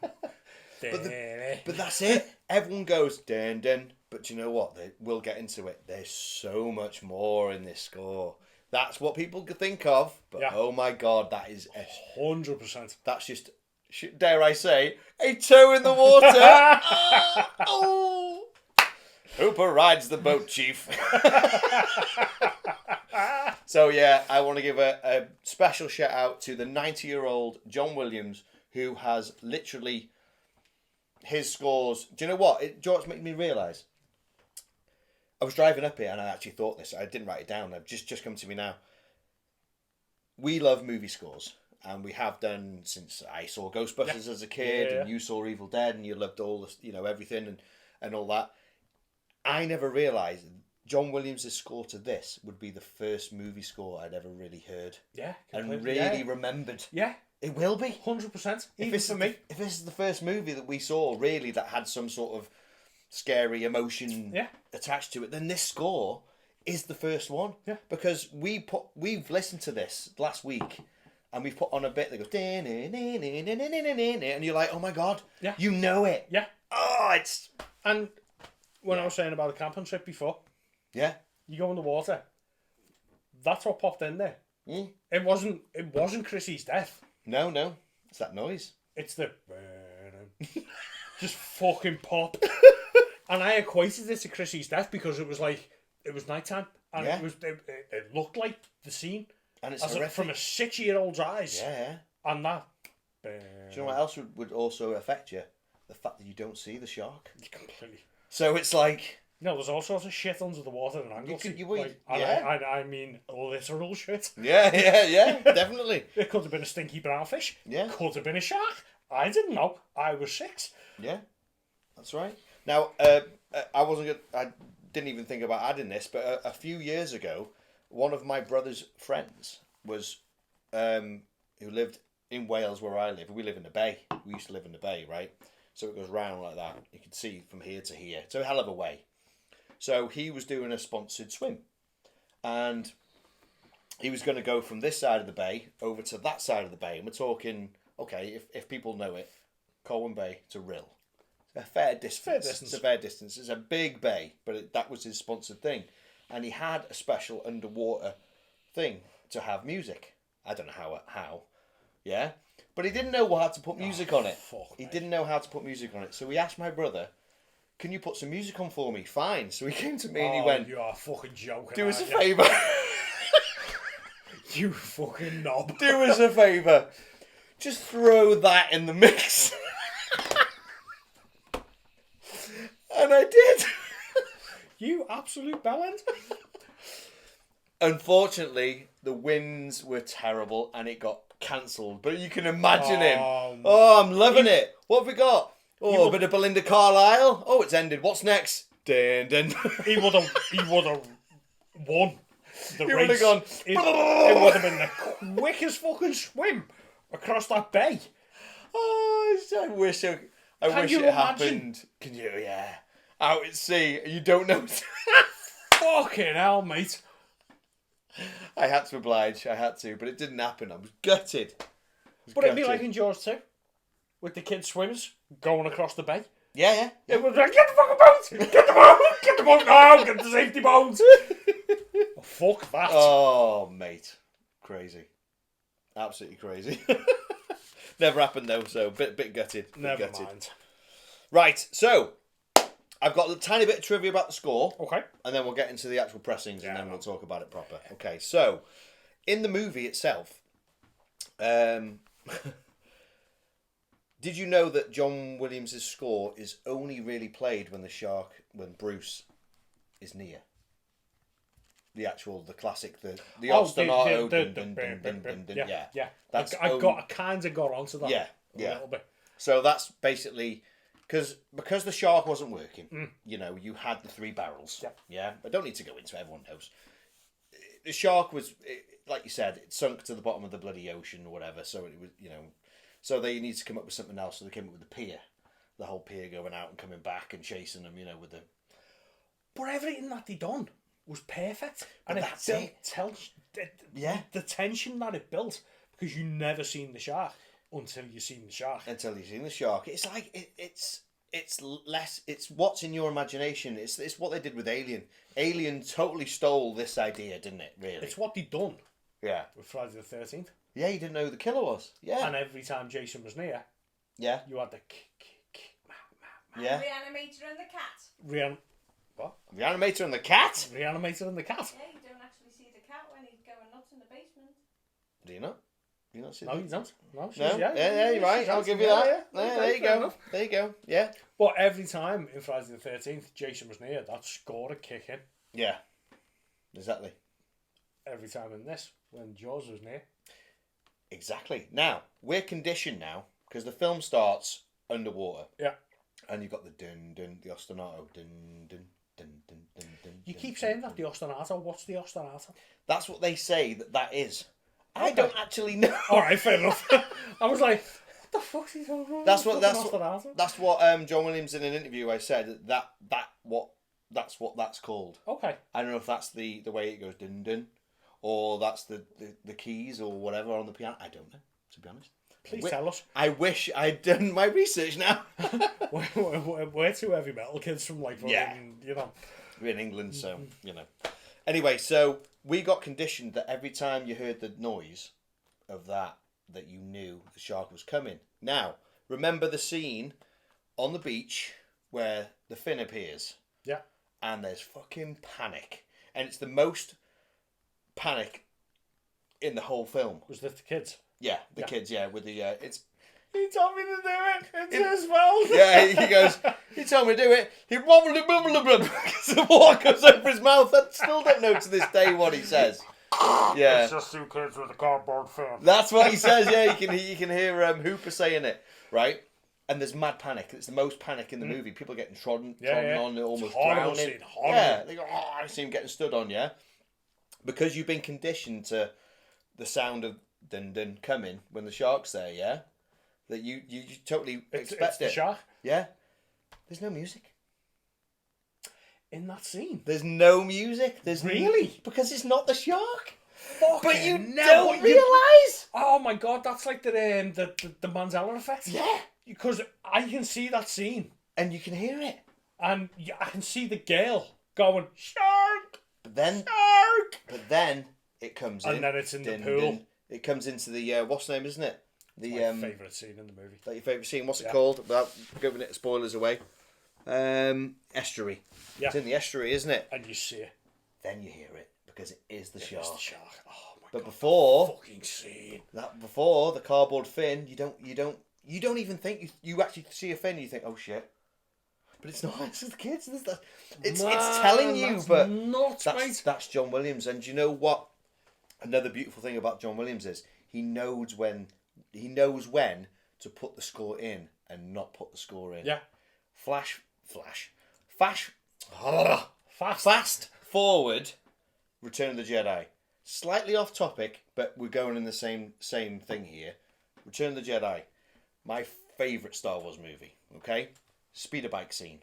But that's it. Everyone goes, dun dun. But you know what? We'll get into it. There's so much more in this score. That's what people could think of. But oh my God, that is 100%. That's just, dare I say, a toe in the water. Oh. Hooper rides the boat, Chief. So yeah, I want to give a special shout out to the 90-year-old John Williams, who has literally his scores. Do you know what? Do you know what's making me realise? I was driving up here and I actually thought this. I didn't write it down. They've just come to me now. We love movie scores, and we have done since I saw Ghostbusters as a kid, and you saw Evil Dead, and you loved all this, everything and all that. I never realised John Williams' score to this would be the first movie score I'd ever really heard. Yeah, and really remembered. Yeah, it will be 100%. Even for me, if this is the first movie that we saw really that had some sort of scary emotion attached to it, then this score is the first one. Yeah. Because we've listened to this last week and we've put on a bit that goes and you're like, oh my god, you know it. Yeah. Oh, it's and when I was saying about the camping trip before, you go in the water. That's what popped in there. Mm. It wasn't Chrissy's death. No, it's that noise. It's the just fucking pop. And I equated it to Chrissy's death because it was nighttime and it looked like the scene. And it's horrific. From a 6-year-old's eyes. Yeah. And that. Do you know what else would also affect you? The fact that you don't see the shark. Completely. So it's like... No, there's all sorts of shit under the water and angles. I mean, literal shit. Yeah, definitely. It could have been a stinky brownfish. Yeah. Could have been a shark. I didn't know. I was 6. Yeah, that's right. Now, I didn't even think about adding this, but a few years ago, one of my brother's friends was, who lived in Wales where I live. We live in the Bay. We used to live in the Bay, right? So it goes round like that. You can see from here to here. It's a hell of a way. So he was doing a sponsored swim. And he was going to go from this side of the bay over to that side of the bay. And we're talking, okay, if people know it, Colwyn Bay to Rhyl. A fair distance. It's a fair distance. It's a big bay, but that was his sponsored thing. And he had a special underwater thing to have music. I don't know how. Yeah? But he didn't know how to put music on it. He didn't know how to put music on it. So he asked my brother, can you put some music on for me? Fine. So he came to me and he went, you are fucking joking. Do us a favour. You fucking knob. Do us a favour. Just throw that in the mix. And I did. You absolute bellend. Unfortunately, the winds were terrible and it got cancelled. But you can imagine him. Oh, I'm loving it. What have we got? Oh, a bit of Belinda Carlisle. Oh, it's ended. What's next? Dun, dun. He would have won the race. Would have gone. It would have been the quickest fucking swim across that bay. Oh, I wish it happened. Can you? Yeah. Out at sea. You don't know. Fucking hell, mate. I had to oblige. I had to, but it didn't happen. I was gutted. It'd be like in Jaws 2, with the kid swimmers going across the bay. Yeah. It was like, get the fucking boat! Get the boat! Get the boat now! Get the safety boat! Oh, fuck that. Oh, mate. Crazy. Absolutely crazy. Never happened though, so bit gutted. Never mind. Right, so I've got a tiny bit of trivia about the score. Okay. And then we'll get into the actual pressings and then we'll talk about it proper. Okay, so in the movie itself, did you know that John Williams' score is only really played when Bruce is near? The classic, the ostinato. Yeah. I kind of got onto that. Yeah. A little bit. So that's basically because the shark wasn't working. You had the 3 barrels. Yeah. I don't need to go into it, everyone knows. The shark was, like you said, it sunk to the bottom of the bloody ocean or whatever. So it was, so they need to come up with something else. So they came up with the pier, the whole pier going out and coming back and chasing them. With the. But everything that they done was perfect, and that's it tells the tension that it built, because you never seen the shark until you seen the shark. It's like it's less. It's what's in your imagination. It's what they did with Alien. Alien totally stole this idea, didn't it? Really, it's what they done. Yeah, with Friday the 13th. Yeah, you didn't know who the killer was. Yeah, and every time Jason was near, yeah, you had the yeah. Reanimator and the cat. What? Reanimator and the cat? Reanimator and the cat. Yeah, you don't actually see the cat when he's going nuts in the basement. Do you not? You not seen No, that? you don't. No, she's, No? yeah, You're right. she's I'll right. give you Yeah, that. yeah. There Okay, you fair go. enough. There you go. Yeah. But every time in Friday the 13th, Jason was near, that score would kick in. Yeah. Exactly. Every time in this, when Jaws was near. Exactly. Now, we're conditioned now, because the film starts underwater. Yeah. And you've got the dun dun, the ostinato, dun dun dun dun dun dun. You dun, keep dun, saying dun. that, the ostinato. What's the ostinato? That's what they say that is. I Okay. don't actually know. Alright, fair enough. I was like, what the fuck's he talking about? That's what Ostinato? that's what John Williams in an interview I said that's what that's called. Okay. I don't know if that's the way it goes dun dun, or that's the keys or whatever on the piano. I don't know, to be honest. Please tell us. I wish I'd done my research now. We're two heavy metal kids from like, Yeah. you know. We're in England, so you know. Anyway, so we got conditioned that every time you heard the noise of that you knew the shark was coming. Now, remember the scene on the beach where the fin appears? Yeah. And there's fucking panic. And it's the most panic in the whole film. Was that the kids? Yeah, the kids, yeah, with the, it's... He told me to do it. It's his fault. Yeah, he goes, he told me to do it. He wobbled because the water comes over his mouth. I still don't know to this day what he says. Yeah. It's just two kids with a cardboard film. That's what he says, yeah, you can hear Hooper saying it, right? And there's mad panic. It's the most panic in the movie. People are getting trodden on, almost drowning. Yeah, they go, oh, I see him getting stood on, yeah? Because you've been conditioned to the sound of dun dun coming when the shark's there, yeah? That you totally expect the it. shark. Yeah. There's no music. In that scene. There's no music. Really? Because it's not the shark. Fucking But you hell, don't realise. Oh my god, that's like the Mandela effect. Yeah. Because I can see that scene. And you can hear it. And I can see the girl going, shark! But then Shark! But then it comes in. And then it's in the dun, pool. dun. It comes into the, what's the name, isn't it? The My favourite scene in the movie. Like your favourite scene. What's it called? Without giving it spoilers away. Estuary. Yeah. It's in the estuary, isn't it? And you see it. Then you hear it because it is the shark. It's the shark. Oh my But god. before Fucking scene. before the cardboard fin, you don't even think you actually see a fin. You think, oh shit. But it's not. It's the kids. It's telling you, that's but nuts, mate. that's John Williams. And do you know what? Another beautiful thing about John Williams is he knows when to put the score in and not put the score in. Yeah. Fast forward. Return of the Jedi. Slightly off topic, but we're going in the same thing here. Return of the Jedi. My favourite Star Wars movie. Okay, speeder bike scene.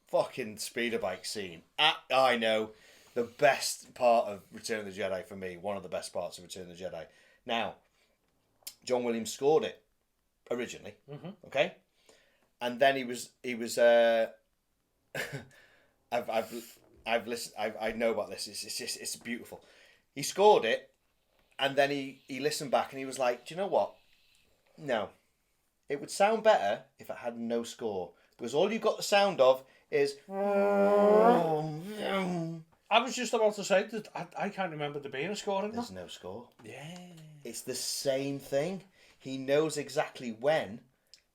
Fucking speeder bike scene. I know. The best part of Return of the Jedi for me, one of the best parts of Return of the Jedi. Now, John Williams scored it originally, okay, and then he was. I've listened. I know about this. It's beautiful. He scored it, and then he listened back and he was like, "Do you know what? No, it would sound better if it had no score because all you've got the sound of is." I was just about to say that I can't remember there being a score in that. There's no score. Yeah. It's the same thing. He knows exactly when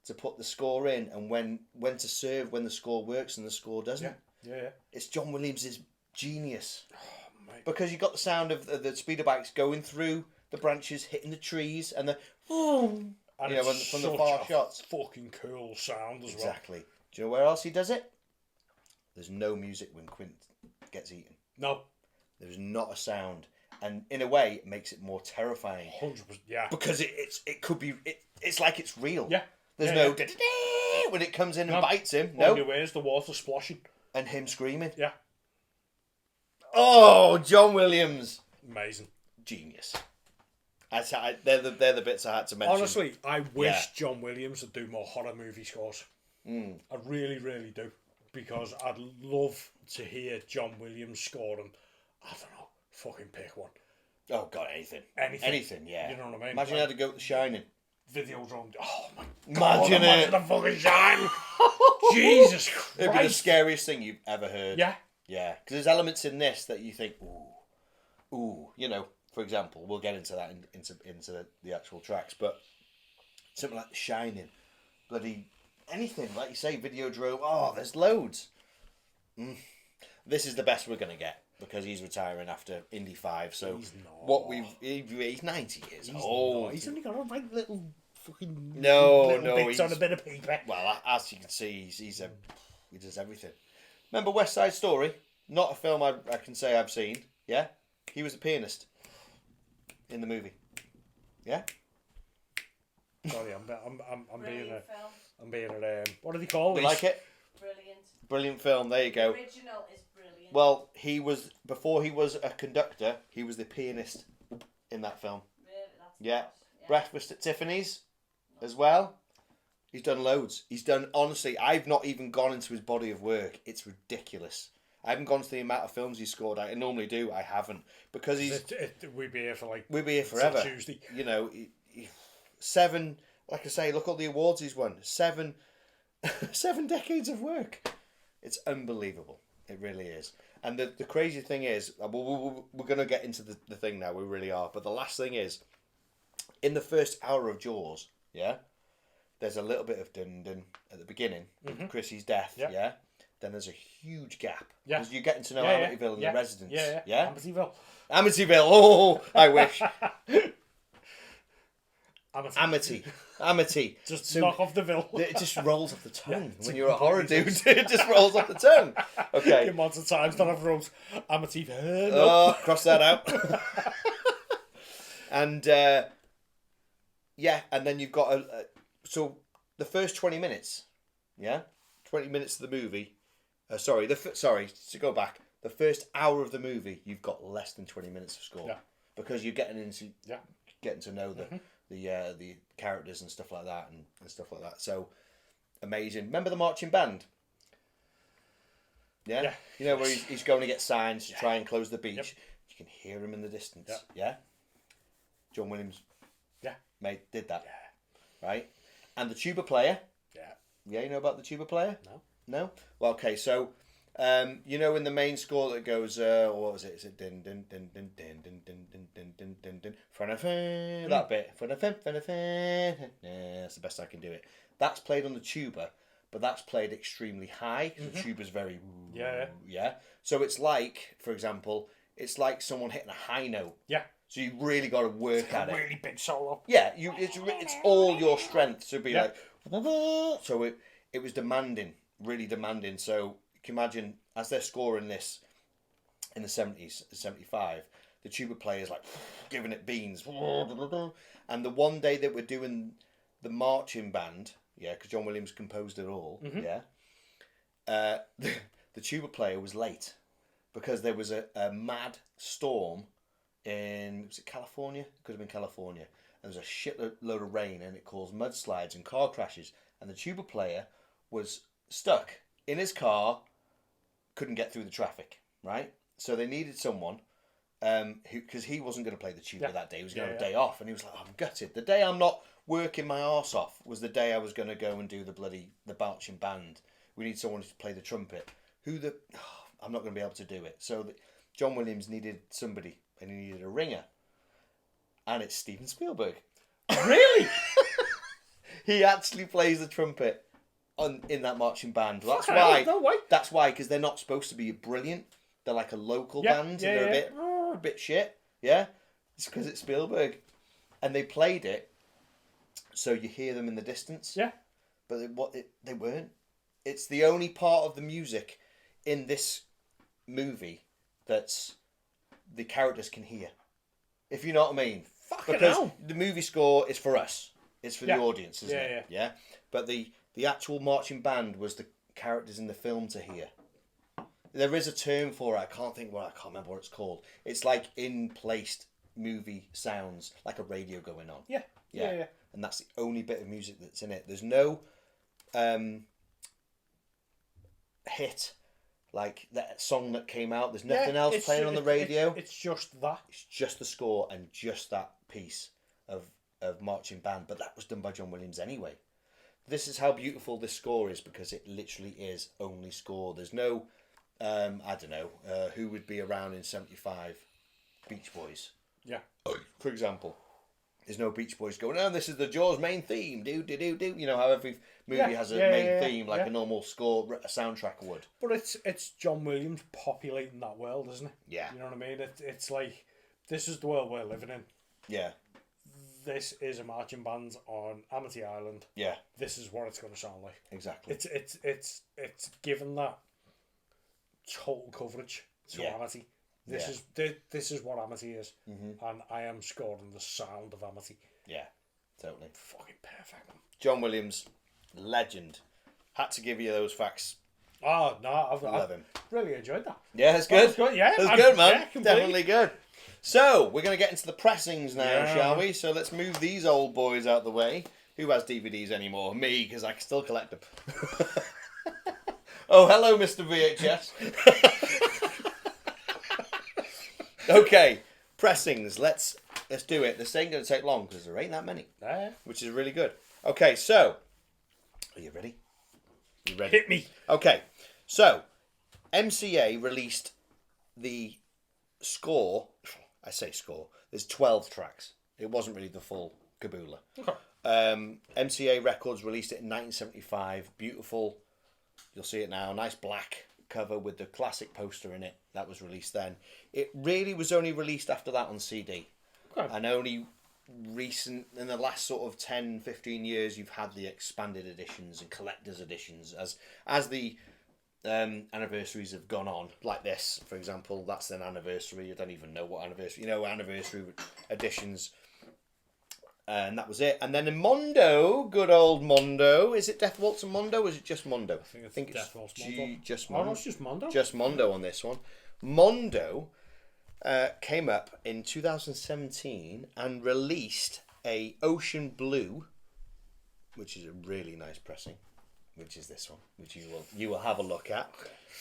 to put the score in and when to serve when the score works and the score doesn't. Yeah. It's John Williams' genius. Oh, mate. Because you got the sound of the speeder bikes going through the branches, hitting the trees, and the And it's from the far such a shots. fucking cool sound as Exactly. Do you know where else he does it? There's no music when Quint gets eaten. well. No. There's not a sound, and in a way, it makes it more terrifying. 100%. Yeah. Because it could be it's like it's real. Yeah. There's Yeah, no yeah. when it comes in and No. bites him. No. No. Where's the water splashing? And him screaming. Yeah. Oh, John Williams, Amazing. genius. They're the bits I had to mention. Honestly, I wish John Williams would do more horror movie scores. I really, really do. Because I'd love to hear John Williams scoring, I don't know, fucking pick one. Oh God, anything, yeah. You know what I mean? Imagine you had to go to The Shining. Videodrome. Oh my God. Imagine it. The fucking Shining. Jesus Christ. It'd be the scariest thing you've ever heard. Yeah. Yeah, because there's elements in this that you think, ooh, for example, we'll get into that into the actual tracks, but something like The Shining, bloody anything, like you say, Videodrome. Oh, there's loads. This is the best we're gonna get because he's retiring after Indy 5. So He's not. he's 90 years old. He's only got a like little fucking No, bits on a bit of paper. Well, as you can see, he does everything. Remember West Side Story? Not a film I can say I've seen. Yeah, he was a pianist in the movie. Yeah. Sorry, I'm being Brilliant film. I'm being what do they call You these? like it? Brilliant. Brilliant film. There you go. The original is brilliant. Well, before he was a conductor, he was the pianist in that film. Really, that's Yeah. nice. Yeah. Breakfast at Tiffany's as well. He's done loads. He's done, honestly, I've not even gone into his body of work. It's ridiculous. I haven't gone to the amount of films he's scored. I normally do. I haven't. Because We'd be here for like... We'll be here forever. Tuesday. You know, 7, like I say, look at the awards he's won. 7 decades of work. It's unbelievable. It really is. And the crazy thing is, we're going to get into the thing now. We really are. But the last thing is, in the first hour of Jaws, yeah, there's a little bit of dun-dun at the beginning with Chrissy's death, yeah. Then there's a huge gap. Yeah. Because you're getting to know Amityville and the residents. Yeah. Amityville. Amityville. Oh, I wish. Amity. Just knock off the Ville. It just rolls off the tongue when you're a horror dude. It just rolls off the tongue. Okay. The amount of times that I've wrote Amityville. Oh, cross that out. And and then you've got so the first 20 minutes, 20 minutes of the movie. To go back, the first hour of the movie, you've got less than 20 minutes of score because you're getting to know the characters and stuff like that and stuff like that. So amazing. Remember the marching band? Yeah. You know where he's going to get signs to try and close the beach. Yep. You can hear him in the distance. Yeah. John Williams. Did that. Yeah. Right. And the tuba player. Yeah. You know about the tuba player? No. Well, okay. So, you know, in the main score that goes, what was it? Is it din din din din din din din din din din din din din? That bit. That's the best I can do it. That's played on the tuba, but that's played extremely high. The tuba's very yeah. So it's like, for example, it's like someone hitting a high note. Yeah. So you really got to work at it. A really big solo. Yeah. It's all your strength. So it'd be like. So it was demanding. Really demanding. So you can imagine as they're scoring this in the 70s, 75, the tuba player's like giving it beans. And the one day that we're doing the marching band, because John Williams composed it all, the tuba player was late because there was a mad storm was it California? It could have been California. And there was a shitload of rain and it caused mudslides and car crashes. And the tuba player was stuck in his car, couldn't get through the traffic, right? So they needed someone because he wasn't going to play the tuba that day. He was going to have a day off, and he was like, I'm gutted. The day I'm not working my arse off was the day I was going to go and do the marching band. We need someone to play the trumpet. I'm not going to be able to do it. So John Williams needed somebody, and he needed a ringer. And it's Steven Spielberg. Really? He actually plays the trumpet in that marching band. That's That's why, because they're not supposed to be brilliant. They're like a local band, and they're a bit shit. Yeah, it's because it's Spielberg, and they played it, so you hear them in the distance. Yeah, but they weren't. It's the only part of the music in this movie that's the characters can hear. If you know what I mean. Because the movie score is for us. It's for the audience, isn't it? Yeah. But the actual marching band was the characters in the film to hear. There is a term for it. I can't remember what it's called. It's like in-placed movie sounds, like a radio going on. Yeah. And that's the only bit of music that's in it. There's no hit, like that song that came out. There's nothing else playing on the radio. It's just that. It's just the score and just that piece of marching band. But that was done by John Williams anyway. This is how beautiful this score is, because it literally is only score. There's no, I don't know, who would be around in 75? Beach Boys. Yeah. For example, there's no Beach Boys going, oh, this is the Jaws main theme. Do. You know how every movie has a main theme like a normal score, a soundtrack would. But it's John Williams populating that world, isn't it? Yeah. You know what I mean? It's like, this is the world we're living in. Yeah. This is a marching band on Amity Island. Yeah. This is what it's going to sound like. Exactly. It's given that total coverage to Amity. This is what Amity is, and I am scoring the sound of Amity. Yeah, totally. Fucking perfect. John Williams, legend. Had to give you those facts. Oh no, I've him. really enjoyed that. Yeah, it's good. Yeah, it's good, man. Yeah, Definitely good. So we're gonna get into the pressings now, shall we? So let's move these old boys out the way. Who has DVDs anymore? Me, because I can still collect them. Oh, hello, Mr. VHS. Okay, pressings. Let's do it. This ain't going to take long because there ain't that many, which is really good. Okay, so are you ready? You ready? Hit me. Okay, so MCA released the score. I say score. There's 12 tracks. It wasn't really the full Kaboola. Okay. MCA Records released it in 1975. Beautiful. You'll see it now. Nice black cover with the classic poster in it. That was released then. It really was only released after that on CD. Okay. And only recent, in the last sort of 10, 15 years, you've had the expanded editions and collector's editions. As the anniversaries have gone on, like this, for example, that's an anniversary. I don't even know what anniversary. Anniversary editions. And that was it. And then in Mondo, good old Mondo. Is it Death Waltz and Mondo, or is it just Mondo? I think it's Death Waltz Mondo. Just Mondo. Oh, no, it's just Mondo. Just Mondo on this one. Mondo came up in 2017 and released a Ocean Blue, which is a really nice pressing, which is this one, which you will have a look at.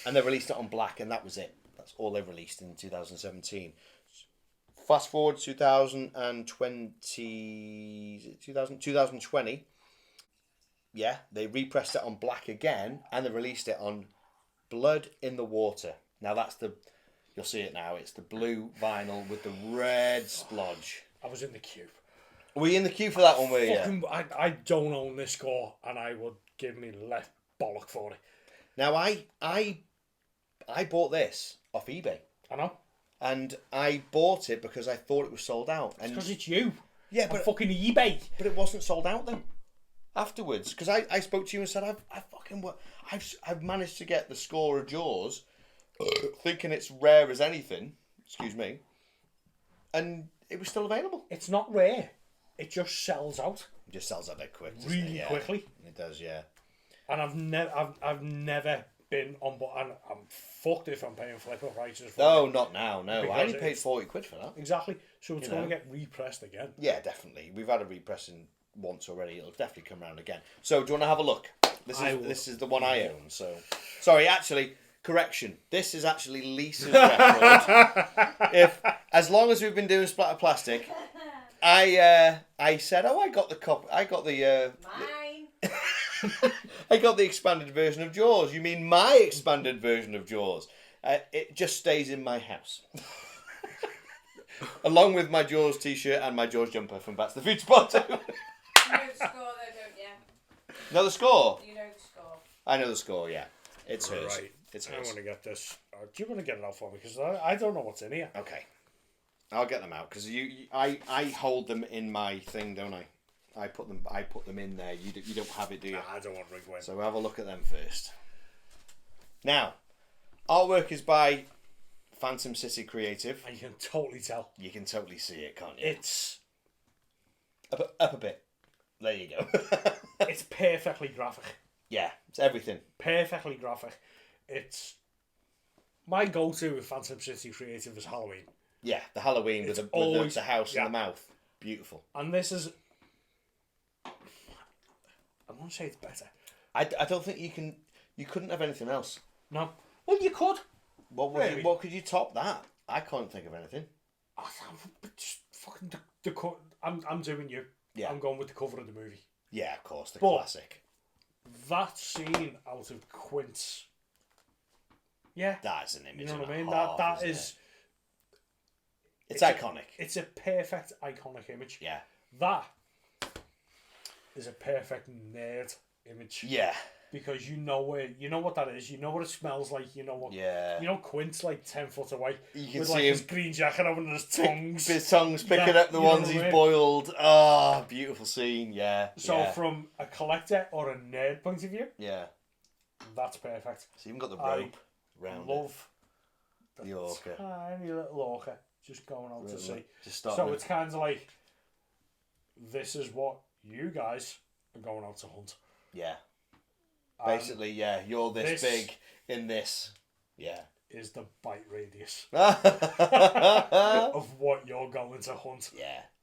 And they released it on black, and that was it. That's all they released in 2017. Fast forward 2020. Yeah, they repressed it on black again, and they released it on Blood in the Water. Now you'll see it now. It's the blue vinyl with the red splodge. I was in the queue. Were you in the queue for that one, were you? I don't own this score, and I would give me left bollock for it. Now, I bought this off eBay. I know. And I bought it because I thought it was sold out. Because it's you. Yeah, but fucking eBay. But it wasn't sold out then. Afterwards, because I spoke to you and said I've managed to get the score of Jaws, thinking it's rare as anything. Excuse me. And it was still available. It's not rare. It just sells out. It just sells out that quick. Really quickly. It does, yeah. And I've never been on board, and I'm fucked if I'm paying flipper prices for No, it. not now, no. Because I only paid 40 quid for that. Exactly. So it's going to get repressed again. Yeah, definitely. We've had a repressing once already. It'll definitely come around again. So do you want to have a look? This is the one I own. So sorry, actually, correction. This is actually Lisa's record. As long as we've been doing Splatter Plastic, I said, I got the copy. I got the Mine. I got the expanded version of Jaws. You mean my expanded version of Jaws? It just stays in my house. Along with my Jaws t-shirt and my Jaws jumper from Back to the Future Part 2. You know the score though, don't you? Know the score? You know the score. I know the score, yeah. It's hers. Right. It's I hers. want to get this. Do you want to get it out for me? Because I don't know what's in here. Okay. I'll get them out because I hold them in my thing, don't I? I put them in there. You don't have it, do you? I don't want Rig Win. So we'll have a look at them first. Now, artwork is by Phantom City Creative. And you can totally tell. You can totally see it, can't you? It's up a bit. There you go. it's perfectly graphic. Yeah, it's everything. Perfectly graphic. It's my go-to with Phantom City Creative is Halloween. Yeah, the Halloween with the house in the mouth. Beautiful. And this is... I won't say it's better. I don't think you couldn't have anything else. No. Well, you could. What could you top that? I can't think of anything. Just fucking I'm doing you. Yeah. I'm going with the cover of the movie. Yeah, of course, the classic. That scene out of Quint's. Yeah. That is an image. You know what I and mean? a half, That isn't is. It's iconic. It's a perfect iconic image. Yeah. That is a perfect nerd image. Yeah. Because you know what that is. You know what it smells like. You know what. Yeah. You know Quint's like 10 foot away. You can with see like him. his green jacket over his tongues. His tongue's picking Yeah, up the you know ones what I he's mean? boiled. Ah, beautiful scene. Yeah. So yeah. from a collector or a nerd point of view, Yeah. that's perfect. So you've got the I rope round Love the orca. tiny little orca just going out to sea. Just start. So it's kind of like, this is what you guys are going out to hunt. Yeah. And Basically, yeah. You're this big in this. Yeah. is the bite radius yeah. of what you're going to hunt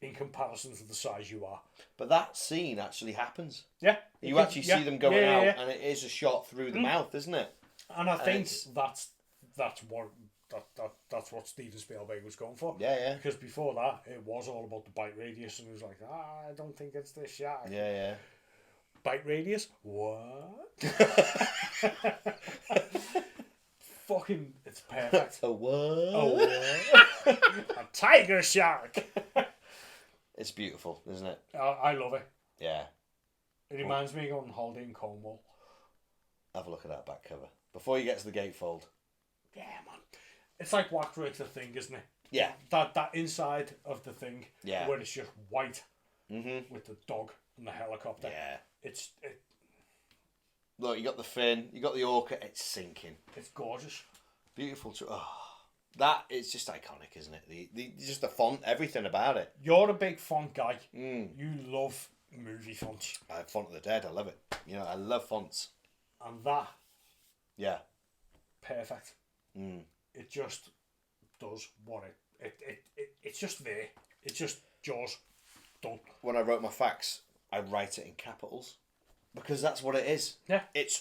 in comparison to the size you are. But that scene actually happens. Yeah. You actually see them going out, yeah. and it is a shot through the mouth, isn't it? And I think it's- that's what Steven Spielberg was going for. Yeah, yeah. Because before that, it was all about the bite radius, and it was like, I don't think it's this shark. Yeah, yeah. Bite radius? What? Fucking, it's perfect. A what? Oh, a tiger shark. It's beautiful, isn't it? I love it. Yeah. It reminds me of going on holiday in Cornwall. Have a look at that back cover. Before you get to the gatefold. Yeah, man. It's like Whack Rick the Thing, isn't it? Yeah. That inside of the thing, Yeah. where it's just white Mm-hmm. with the dog and the helicopter. Yeah. It's Look, you got the fin, you got the orca, it's sinking. it's gorgeous. Beautiful. That is just iconic, isn't it? The just the font, everything about it. You're a big font guy. Mm. You love movie fonts. I have Font of the Dead, I love it. You know, I love fonts. And that, Yeah. perfect. Mm. It just does what it's just there. It's just Jaws. Done. When I wrote my facts, I write it in capitals. Because that's what it is. Yeah. It's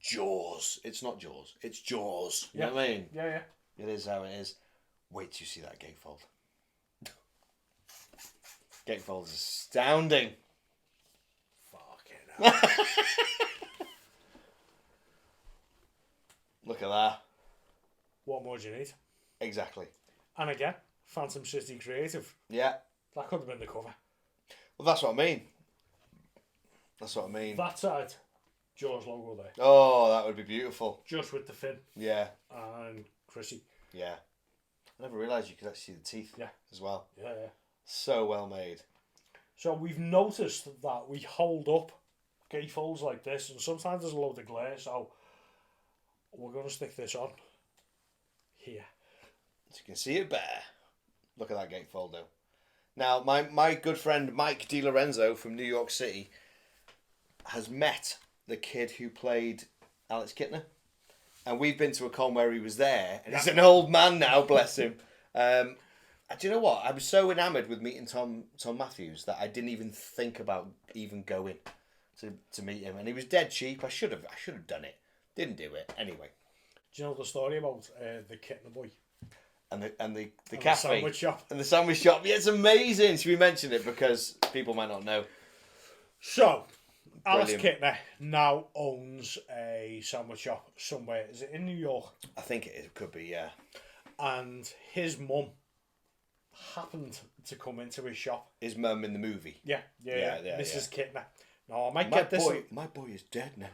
Jaws. It's not Jaws. It's Jaws. You Yeah. know what I mean? Yeah, yeah. It is how it is. Wait till you see that gatefold. Gatefold is astounding. Fucking hell. Look at that. What more do you need? Exactly. And again, Phantom City Creative. Yeah. That could have been the cover. Well, that's what I mean. That's what I mean. That side, Jaws logo there. Oh, that would be beautiful. Just with the fin Yeah. and Chrissy. Yeah. I never realised you could actually see the teeth as well. Yeah, yeah. So well made. So we've noticed that we hold up gatefolds like this, and sometimes there's a load of glare, so we're going to stick this on here. So you can see it better. Look at that gatefold though. Now, my good friend Mike DiLorenzo from New York City has met the kid who played Alex Kittner. And we've been to a con where he was there. And he's an old man now, bless him. Do you know what? I was so enamoured with meeting Tom Matthews that I didn't even think about even going to meet him. And he was dead cheap. I should have done it. Didn't do it. Anyway. Do you know the story about the Kittner boy? And the And cafe. the sandwich shop. And the sandwich shop. Yeah, it's amazing. Should we mention it? Because people might not know. So, Alex Brilliant. Kittner now owns a sandwich shop somewhere. Is it in New York? I think it could be, yeah. And his mum happened to come into his shop. His mum in the movie. Yeah, Mrs. Kittner. Now, I might get this. My boy is dead now.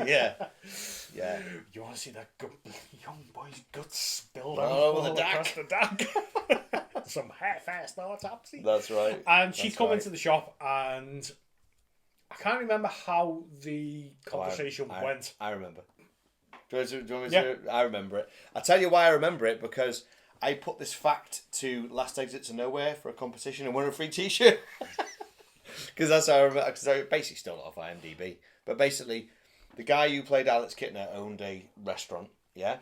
Yeah. Yeah. You want to see that young boy's guts spilled All over all the across the deck? Some half-assed autopsy. That's right. And she'd That's come right. into the shop, and I can't remember how the conversation went. I remember. Do you want me Yeah. to? I remember it. I'll tell you why I remember it, because I put this fact to Last Exit to Nowhere for a competition and won a free t-shirt. Because that's how I remember. Because I basically stole it off IMDb. But basically, the guy who played Alex Kittner owned a restaurant, yeah?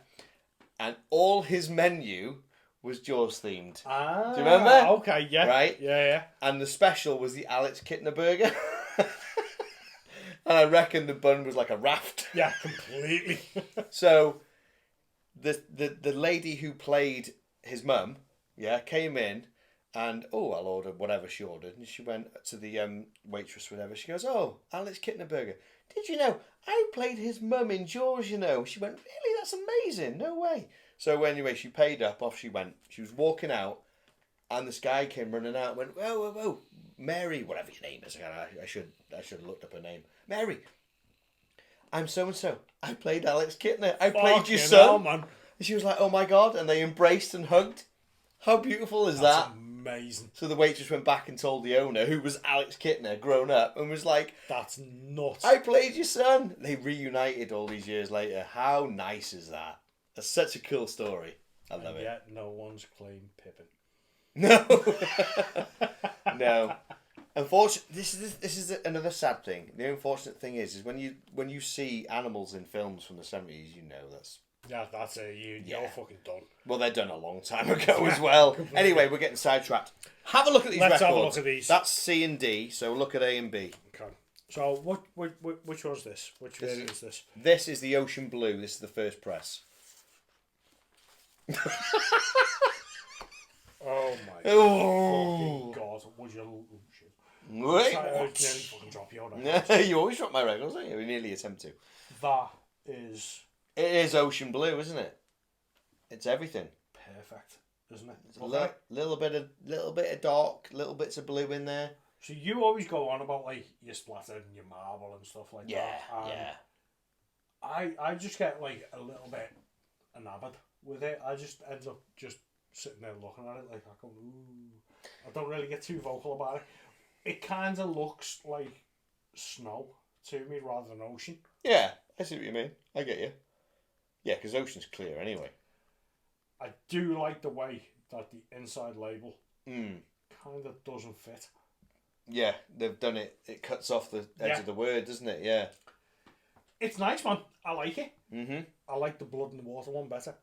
And all his menu was Jaws themed. Ah, Do you remember? Okay, yeah. Right? Yeah. And the special was the Alex Kittner burger. And I reckon the bun was like a raft. Yeah, completely. So the lady who played his mum, yeah, came in and, I'll order whatever she ordered. And she went to the waitress, whatever. She goes, Alex Kittner burger. Did you know I played his mum in Jaws, you know? She went, really? That's amazing. No way. So anyway, she paid up. Off she went. She was walking out, and this guy came running out. And went, whoa, whoa, whoa, Mary, whatever your name is. I should have looked up her name. Mary, I'm so and so. I played Alex Kittner. I played your son. Hell, man. And she was like, oh my god, and they embraced and hugged. How beautiful is That's that? amazing. So the waitress went back and told the owner, who was Alex Kittner, grown up, and was like, That's nuts. I played your son. They reunited all these years later. How nice is that? That's such a cool story. I love and it. yet no one's claimed Pippin. No. No. Unfortunately, this is another sad thing. The unfortunate thing is when you see animals in films from the 70s, you know that's... Yeah, that's it. You're fucking done. Well, they're done a long time ago as well. Anyway, we're getting sidetracked. Have a look at these Let's records. have a look at these. That's C and D, so look at A and B. Okay. So which one's this? Which variant is this? This is the Ocean Blue. This is the first press. Oh my Oh. fucking god! Would you? Wait, I nearly what? fucking drop you on. You always drop my records, don't you? We nearly attempt to. That is It is Ocean Blue, isn't it? It's everything. perfect, isn't it? It's a little bit of dark, little bits of blue in there. So you always go on about like your Splattered and your marble and stuff like Yeah, that. yeah. I just get like a little bit enamored with it. I just end up just sitting there looking at it like I go, ooh. I don't really get too vocal about it. It kind of looks like snow to me rather than ocean. Yeah, I see what you mean. I get you. Yeah, because ocean's clear anyway. I do like the way that the inside label Mm. kind of doesn't fit. Yeah, they've done it. It cuts off the edge Yeah. of the word, doesn't it? Yeah. It's nice, man. I like it. Mm-hmm. I like the blood and the water one better.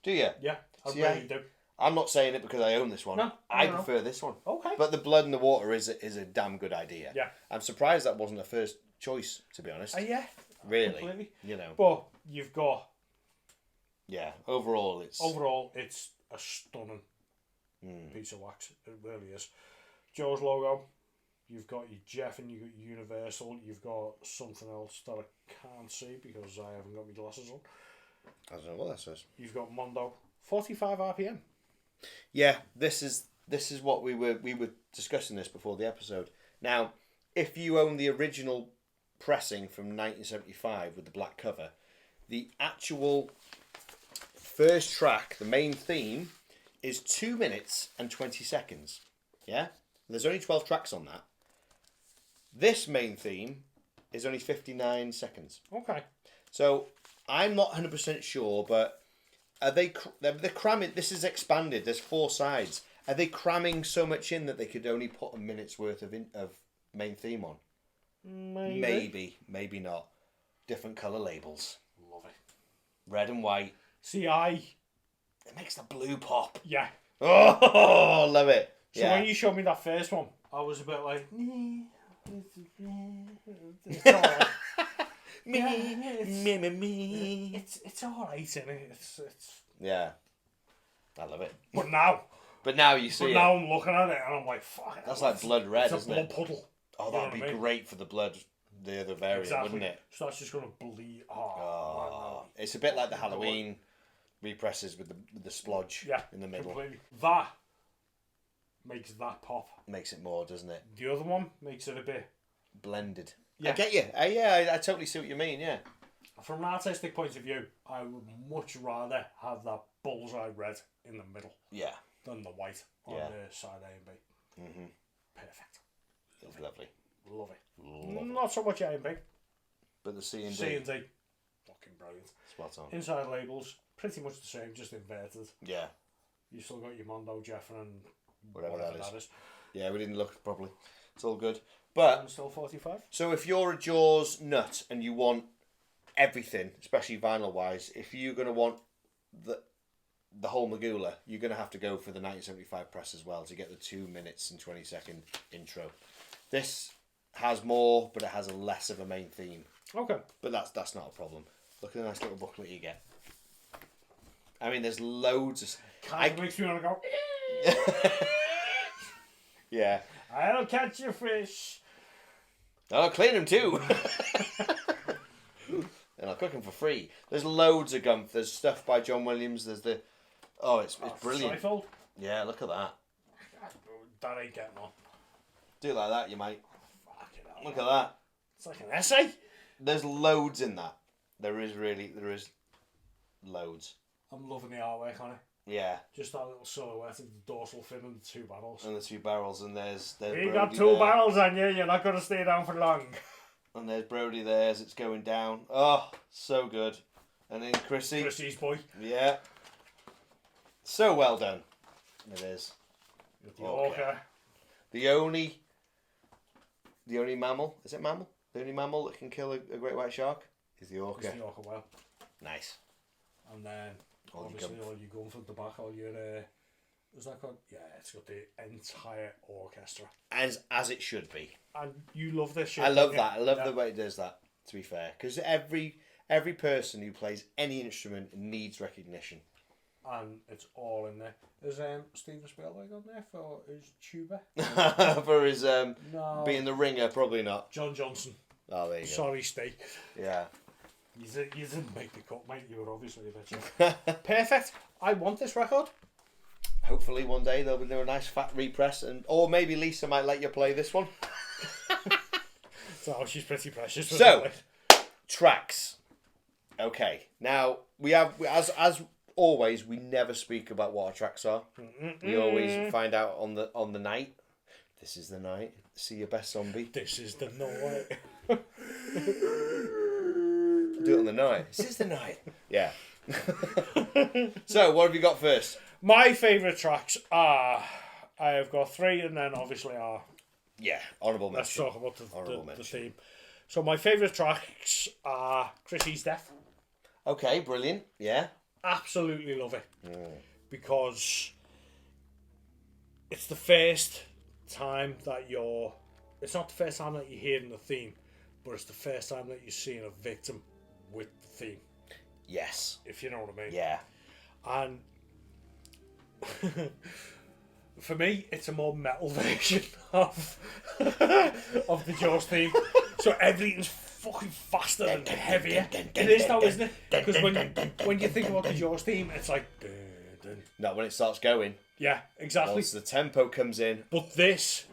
Do you? Yeah, I See, really do. I'm not saying it because I own this one. No, I no. prefer this one. Okay. But the blood and the water is a damn good idea. Yeah. I'm surprised that wasn't a first choice, to be honest. Yeah. Really. Completely. You know. But you've got Yeah. Overall, it's. it's a stunning piece of wax. It really is. Joe's logo. You've got your Jeff and you've got your Universal. You've got something else that I can't see because I haven't got my glasses on. I don't know what that says. You've got Mondo. 45 RPM. Yeah, this is what we were discussing this before the episode. Now, if you own the original pressing from 1975 with the black cover, the actual first track, the main theme, is 2 minutes and 20 seconds. Yeah? There's only 12 tracks on that. This main theme is only 59 seconds. Okay. So, I'm not 100% sure, but are they're cramming, this is expanded, there's 4 sides. Are they cramming so much in that they could only put a minute's worth of main theme on? Maybe not. Different colour labels. Love it. Red and white. See, It makes the blue pop. yeah. Oh, love it. So Yeah. when you showed me that first one, I was a bit like, it's alright. Me. It's alright, isn't it? It's Yeah. I love it. But now you see it. I'm looking at it and I'm like, fuck. That's like blood red, it's isn't a blood it? puddle. Oh, You know that'd be what I mean? great for the blood, the other variant, Exactly. wouldn't it? So that's just gonna bleed. Oh, it's a bit like the Halloween represses with the splodge in the middle. Completely. That makes that pop. Makes it more, doesn't it? The other one makes it a bit Blended. Yeah. I get you. I totally see what you mean, yeah. From an artistic point of view, I would much rather have that bullseye red in the middle Yeah. than the white on Yeah. the side A and B. Mm-hmm. Perfect. It's lovely. Love it. Love it. Not so much A and B. But the C and C D, and D. Fucking brilliant. spot on. Inside labels, pretty much the same, just inverted. Yeah. You still got your Mondo, Jeff, and Whatever that that is. is. Yeah, we didn't look properly. It's all good. But, And still 45. so if you're a Jaws nut and you want everything, especially vinyl-wise, if you're going to want the whole Magoola, you're going to have to go for the 1975 press as well to get the 2 minutes and 20-second intro. This has more, but it has a less of a main theme. Okay. But that's not a problem. Look at the nice little booklet you get. I mean, there's loads of... Kind of makes me want to go, Yeah. I'll catch your fish. I'll clean them too. And I'll they're cooking for free. There's loads of gumph. There's stuff by John Williams. There's the... Oh, it's brilliant. Trifold? Yeah, look at that. That ain't getting on. Do it like that, you might. Fucking hell. Look at that. It's like an essay. There's loads in that. There is loads. I'm loving the artwork on it. Yeah. Just that little silhouette of the dorsal fin and the 2 barrels. And the 2 barrels, and there's You Brody got 2 there. barrels on you, you're not going to stay down for long. And there's Brody there as it's going down. Oh, so good. And then Chrissy's boy. Yeah. So well done. It is. The orca. The only mammal, is it mammal? The only mammal that can kill a great white shark is the orca. It's the orca well. Nice. And then, obviously, all you going from the back, all your, what's that called? Yeah, it's got the entire orchestra. As it should be. And you love this shit. I love don't that. I you? love the way it does that, to be fair. Because every person who plays any instrument needs recognition. And it's all in there. Is Steven Spielberg on there for his tuba? For his No. being the ringer, probably not. John Johnson. Oh, there you go. Sorry, Steve. Yeah. You didn't make the cut, mate. You were obviously a bit. Perfect. I want this record. Hopefully one day they'll do a nice fat repress, or maybe Lisa might let you play this one. So she's pretty precious. So, tracks. Okay. Now we have, as always, we never speak about what our tracks are. We always find out on the night. This is the night. See your best zombie. This is the night. Do it on the night. This is the night. Yeah. So, what have you got first? My favourite tracks are. I have got 3, and then obviously are. Yeah, honourable Let's mention. talk about Honourable the mention. theme. So my favourite tracks are Chrissy's Death. Okay, brilliant. Yeah. Absolutely love it. Because it's the first time that you're... It's not the first time that you're hearing the theme, but it's the first time that you're seeing a victim with the theme, Yes. if you know what I mean. Yeah. And for me, it's a more metal version of the Jaws theme. So everything's fucking faster and heavier. It is though, isn't it? Because when you think about the Jaws theme, it's like... Dun, dun. Not when it starts going. Yeah, exactly. Once the tempo comes in. But this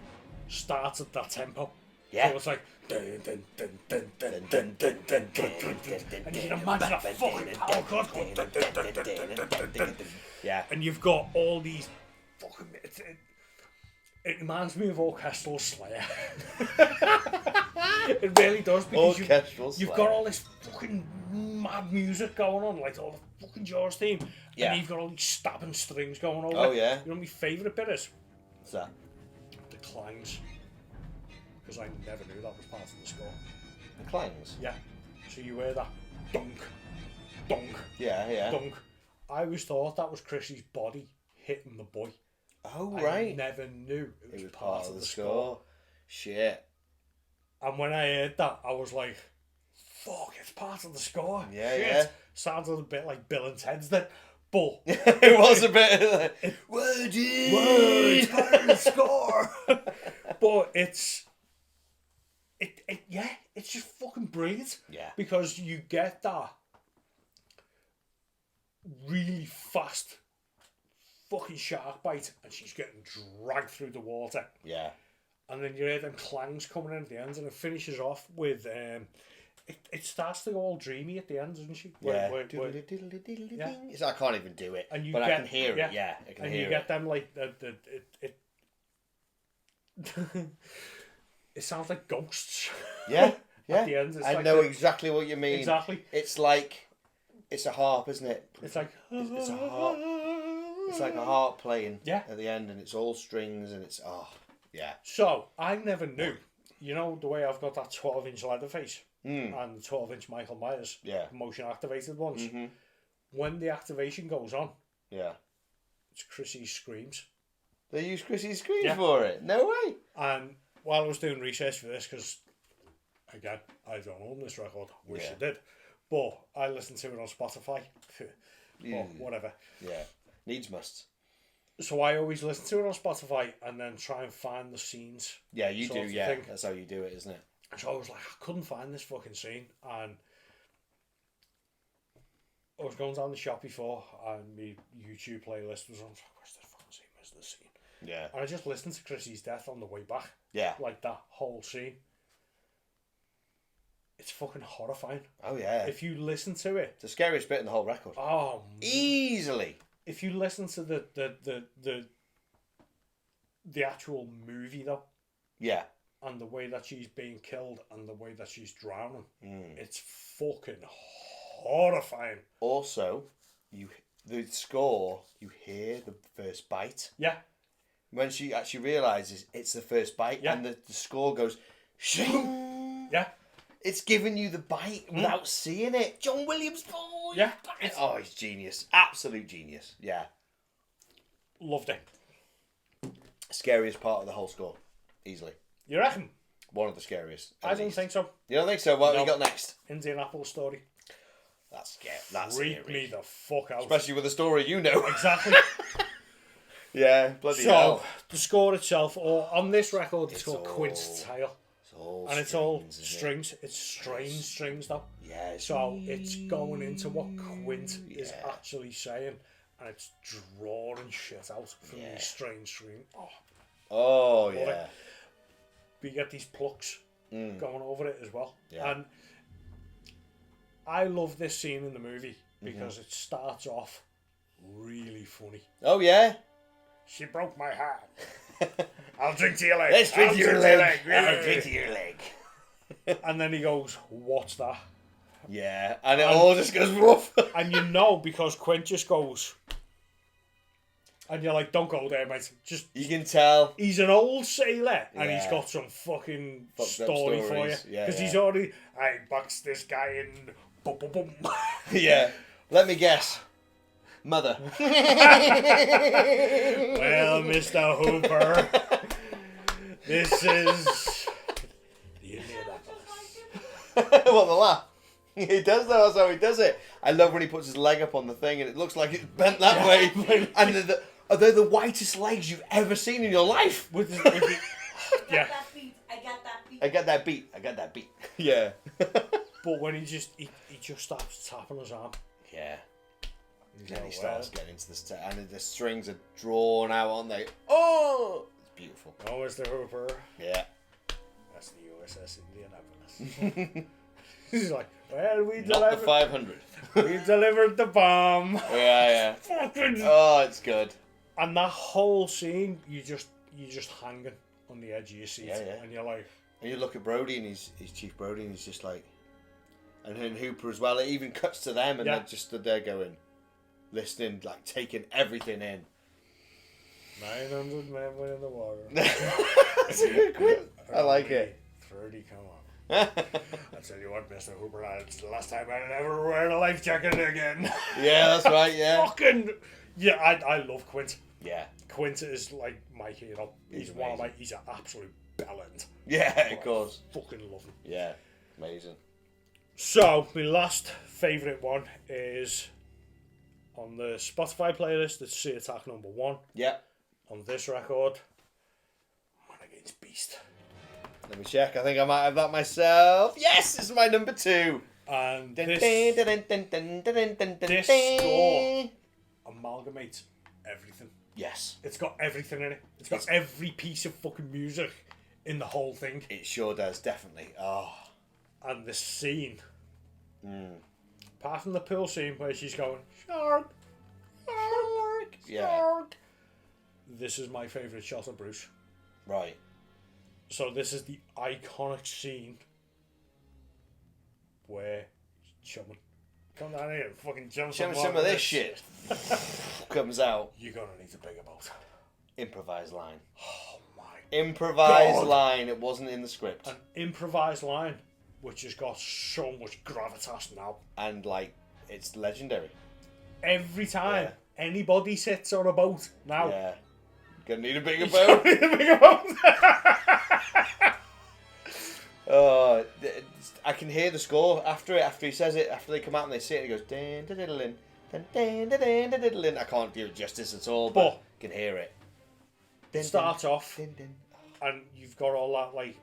starts at that tempo. Yeah. So it's like... Dun, dun, dun, dun, dun, dun, dun, dun, dun, dun, dun. And you can imagine a fucking power chord going... Dun, dun, dun, dun, dun, dun, dun, dun. Yeah. And you've got all these fucking... It reminds me of Orchestral Slayer. It really does, because Orchestral you've Slayer. got all this fucking mad music going on, like all the fucking Jaws theme. Yeah. And you've got all these stabbing strings going over. Oh, yeah. You know what my favourite bit is? What's that? The clangs. Because I never knew that was part of the score. The clangs. Yeah. So you hear that dunk, dunk, Yeah, yeah. dunk. I always thought that was Chrissy's body hitting the boy. Oh, I right. never knew it was, part of the score. Shit. And when I heard that, I was like, fuck, it's part of the score. Yeah, Shit. yeah. Sounded a bit like Bill and Ted's then. But It was a bit like, Woody! it's part of the score. But it's just fucking brilliant. Yeah. Because you get that really fast fucking shark bite and she's getting dragged through the water. Yeah. And then you hear them clangs coming in at the end, and it finishes off with it starts to go all dreamy at the end, doesn't she? Yeah. Yeah. It's, I can't even do it, And you but I get- can hear yeah. it. Yeah, I can And hear you it. get them like it it sounds like ghosts. Yeah, yeah. At the end, it's I like know the- exactly what you mean. Exactly. It's like, it's a harp, isn't it? It's like It's a harp. It's like a harp playing Yeah. at the end, and it's all strings, and it's yeah. So I never knew. You know the way I've got that 12-inch Leatherface Mm. and the 12-inch Michael Myers, Yeah. motion activated ones. Mhm. When the activation goes on, Yeah. it's Chrissy's screams. They use Chrissy's screams Yeah. for it. No way. And while I was doing research for this, because again, I don't own this record, wish Yeah. I did, but I listened to it on Spotify, Yeah. or whatever. Yeah. Needs must. So I always listen to it on Spotify and then try and find the scenes. Yeah, you sort do. of Yeah, thing. that's how you do it, isn't it? So I was like, I couldn't find this fucking scene, and I was going down the shop before, and my YouTube playlist was on. Where's this fucking scene? Where's this scene? Yeah. And I just listened to Chrissy's death on the way back. Yeah. Like that whole scene. It's fucking horrifying. Oh yeah. If you listen to it, It's the scariest bit in the whole record. oh, Easily. if you listen to the actual movie though, Yeah. and the way that she's being killed and the way that she's drowning, Mm. it's fucking horrifying. Also, the score, you hear the first bite. Yeah, When she actually realises it's the first bite, Yeah. and the score goes, shing. yeah, It's giving you the bite without seeing it. John Williams, oh, Yeah. he's genius. Absolute genius. Yeah. loved it. Scariest part of the whole score. Easily. You reckon? One of the scariest. at I don't least. think so. You don't think so? What have No. we got next? Indianapolis story. That's scary. That's Freak scary. me the fuck out. Especially with a story you know. Exactly. Yeah, bloody So, hell. the score itself, or on this record, it's called all- Quint's Tale. It's all And it's all strings, isn't it? strings. It's strange strings, though. Yeah. So, it's going into what Quint is Yeah. actually saying. And it's drawing shit out from Yeah. these strange strings. Oh, Oh, Love yeah. but you get these plucks going over it as well. Yeah. And I love this scene in the movie because it starts off really funny. Oh, yeah. She broke my heart. I'll drink to your leg. Let's drink I'll to your drink leg. Yeah. I'll drink to your leg. And then he goes, what's that? Yeah, and it all just goes rough. And you know, because Quint just goes, and you're like, don't go there, mate. Just, You can tell. he's an old sailor, and he's Yeah. got some fucking Fucked up story for you. stories. Yeah, Because he's yeah. already, I boxed this guy in, boom, boom, boom. Yeah. Let me guess. Mother. Well, Mr. Hooper, this is the Indianapolis. What, the laugh? He does though, that's how he does it. I love when he puts his leg up on the thing and it looks like it's bent that way. And they're the whitest legs you've ever seen in your life. With the, yeah. I got that beat. I got that beat. I got that beat. Yeah. But when he just starts tapping his arm. Yeah. He's Then he like, starts well, getting into the and the strings are drawn out, aren't they? Oh, it's beautiful. oh, Mr. Hooper, Yeah. that's the USS Indianapolis. He's like, well, we Not the delivered, 500. we delivered the bomb. Yeah, Fucking. yeah. Oh, it's good. And that whole scene, you're just hanging on the edge of your seat, Yeah, yeah. and you're like, And you look at Brody and he's Chief Brody and he's just like, and then Hooper as well. It even cuts to them and Yeah. they're just stood there going, listening, like taking everything in. 900 men went in the water. That's a good quip. I like it. 30, come on. I tell you what, Mr. Hooper, it's the last time I'll ever wear a life jacket again. Yeah, that's right. Yeah. Fucking yeah, I love Quint. Yeah. Quint is like my hero. He's He's one of my. amazing. He's an absolute bellend. Yeah, of course. Fucking love him. Yeah. Amazing. So my last favourite one is on the Spotify playlist. It's Sea Attack number 1. Yeah. On this record, Man Against Beast. Let me check. I think I might have that myself. Yes, this is my number 2. And Dun, this dun, dun, dun, dun, dun, dun, dun, this dun. score amalgamates everything. Yes. It's got everything in it. It's got every piece of fucking music in the whole thing. It sure does, definitely. Oh. And the scene, Mm. apart from the pool scene where she's going, shark, shark, Yeah. shark. This is my favourite shot of Bruce. Right. So this is the iconic scene where chumming. Come down here and fucking jump Show me some of this shit. Comes out. You're gonna need a bigger boat. Improvised line. Oh my. Improvised God. line. It wasn't in the script. An improvised line which has got so much gravitas now. And, like, it's legendary. Every time Yeah. anybody sits on a boat now, Yeah. Gonna need a bigger you're boat. gonna need a bigger boat. Oh, I can hear the score after it. After he says it, after they come out and they see it, he goes dun dun dun dun dun dun dun dun dun dun. I can't do it justice at all, but I can hear it. It starts off Dun, dun. and you've got all that, like,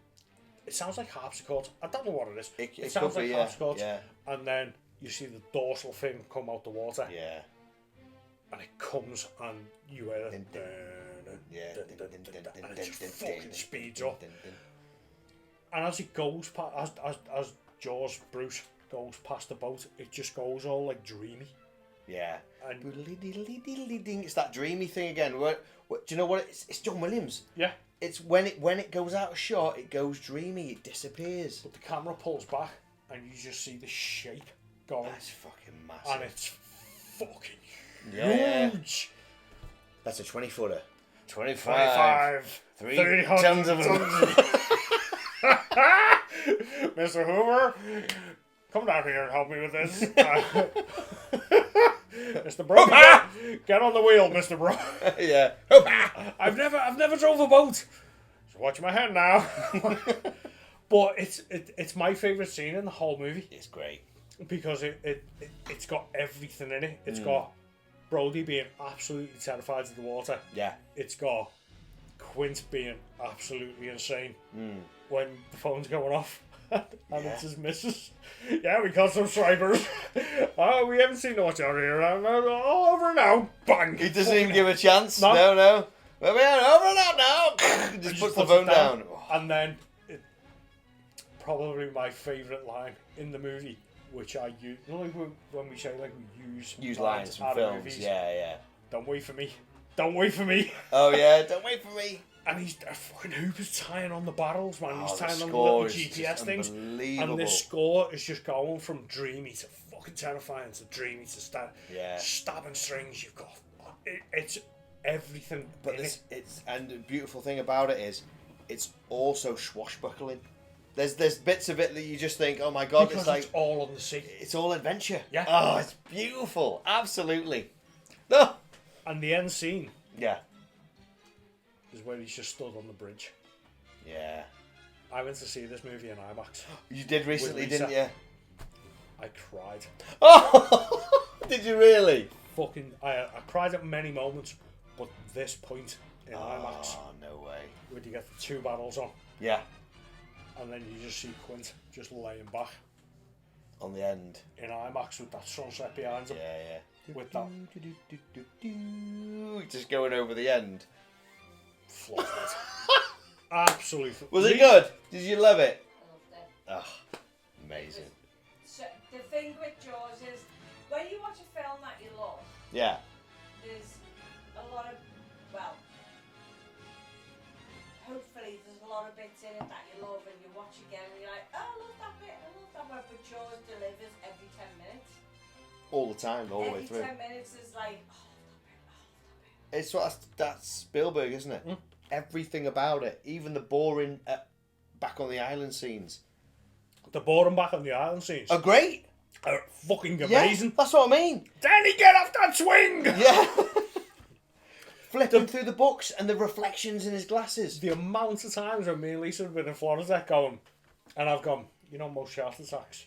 it sounds like harpsichord. I don't know what it is. It sounds could like be, harpsichord. yeah. And then you see the dorsal fin come out the water, Yeah. and it comes and you hear it, Yeah. and it just fucking speeds up. And as it goes past, as Jaws Bruce goes past the boat, it just goes all like dreamy. Yeah. And It's that dreamy thing again. What, do you know what? It's John Williams. yeah, It's when it goes out of shot, it goes dreamy, it disappears. but the camera pulls back and you just see the shape going, That's fucking massive. and it's fucking Yeah. huge. That's a 20-footer. 25, 3 300 tons of them. Mr. Hoover, come down here and help me with this. Mr. Bro, get on the wheel, Mr. Bro. Yeah. I've never drove a boat. So watch my hand now. But it's my favourite scene in the whole movie It's great. because it's got everything in it. It's got Brody being absolutely terrified of the water. Yeah. It's got Quint being absolutely insane when the phone's going off. And it's his missus. Yeah, we caught some stripers. Oh, we haven't seen much out here. I'm all over now. Bang! He doesn't even give a chance. No. No. Well, we are over that now. Just puts the phone it down. And then, probably my favourite line in the movie, which I use, like when we say like we Use lines from out of films. movies. Yeah. Don't wait for me. Don't wait for me. Oh yeah, don't wait for me. And he's fucking Hooper's tying on the barrels, man. He's The tying on the score little is GPS just things. unbelievable. And this score is just going from dreamy to fucking terrifying to dreamy to stabbing strings. You've got it's everything. But in this, it. it's and the beautiful thing about it is, it's also swashbuckling. There's bits of it that you just think, oh my god, Because it's like it's all on the sea. it's all adventure. Yeah. Oh, it's beautiful. Absolutely. No. And the end scene Yeah. is where he's just stood on the bridge. Yeah. I went to see this movie in IMAX. You did recently, Lisa. didn't you? I cried. Oh, did you really? Fucking, I cried at many moments, but this point in IMAX, Oh, no way. where you get the two barrels on, Yeah. and then you just see Quint just laying back On the end. in IMAX with that sunset behind him. Yeah. With that Just going over the end. flopped it. Absolutely. Was it good? Did you love it? I loved it. Oh, amazing. So, the thing with Jaws is, when you watch a film that you love, Yeah. there's a lot of, well, hopefully there's a lot of bits in it that you love and you watch again and you're like, oh, I love that bit, but Jaws delivers every 10 minutes. All the time, all the way Every through. 10 minutes is like, oh, It's what that's Spielberg, isn't it? Everything about it, even the boring back on the island scenes, The boredom back on the island scenes are great. are fucking Yeah, amazing. that's what I mean. Danny, get off that swing! Yeah. Flipping through the books and the reflections in his glasses. The amount of times when me and Lisa have been in Florida going, and I've gone, you know, most shark attacks.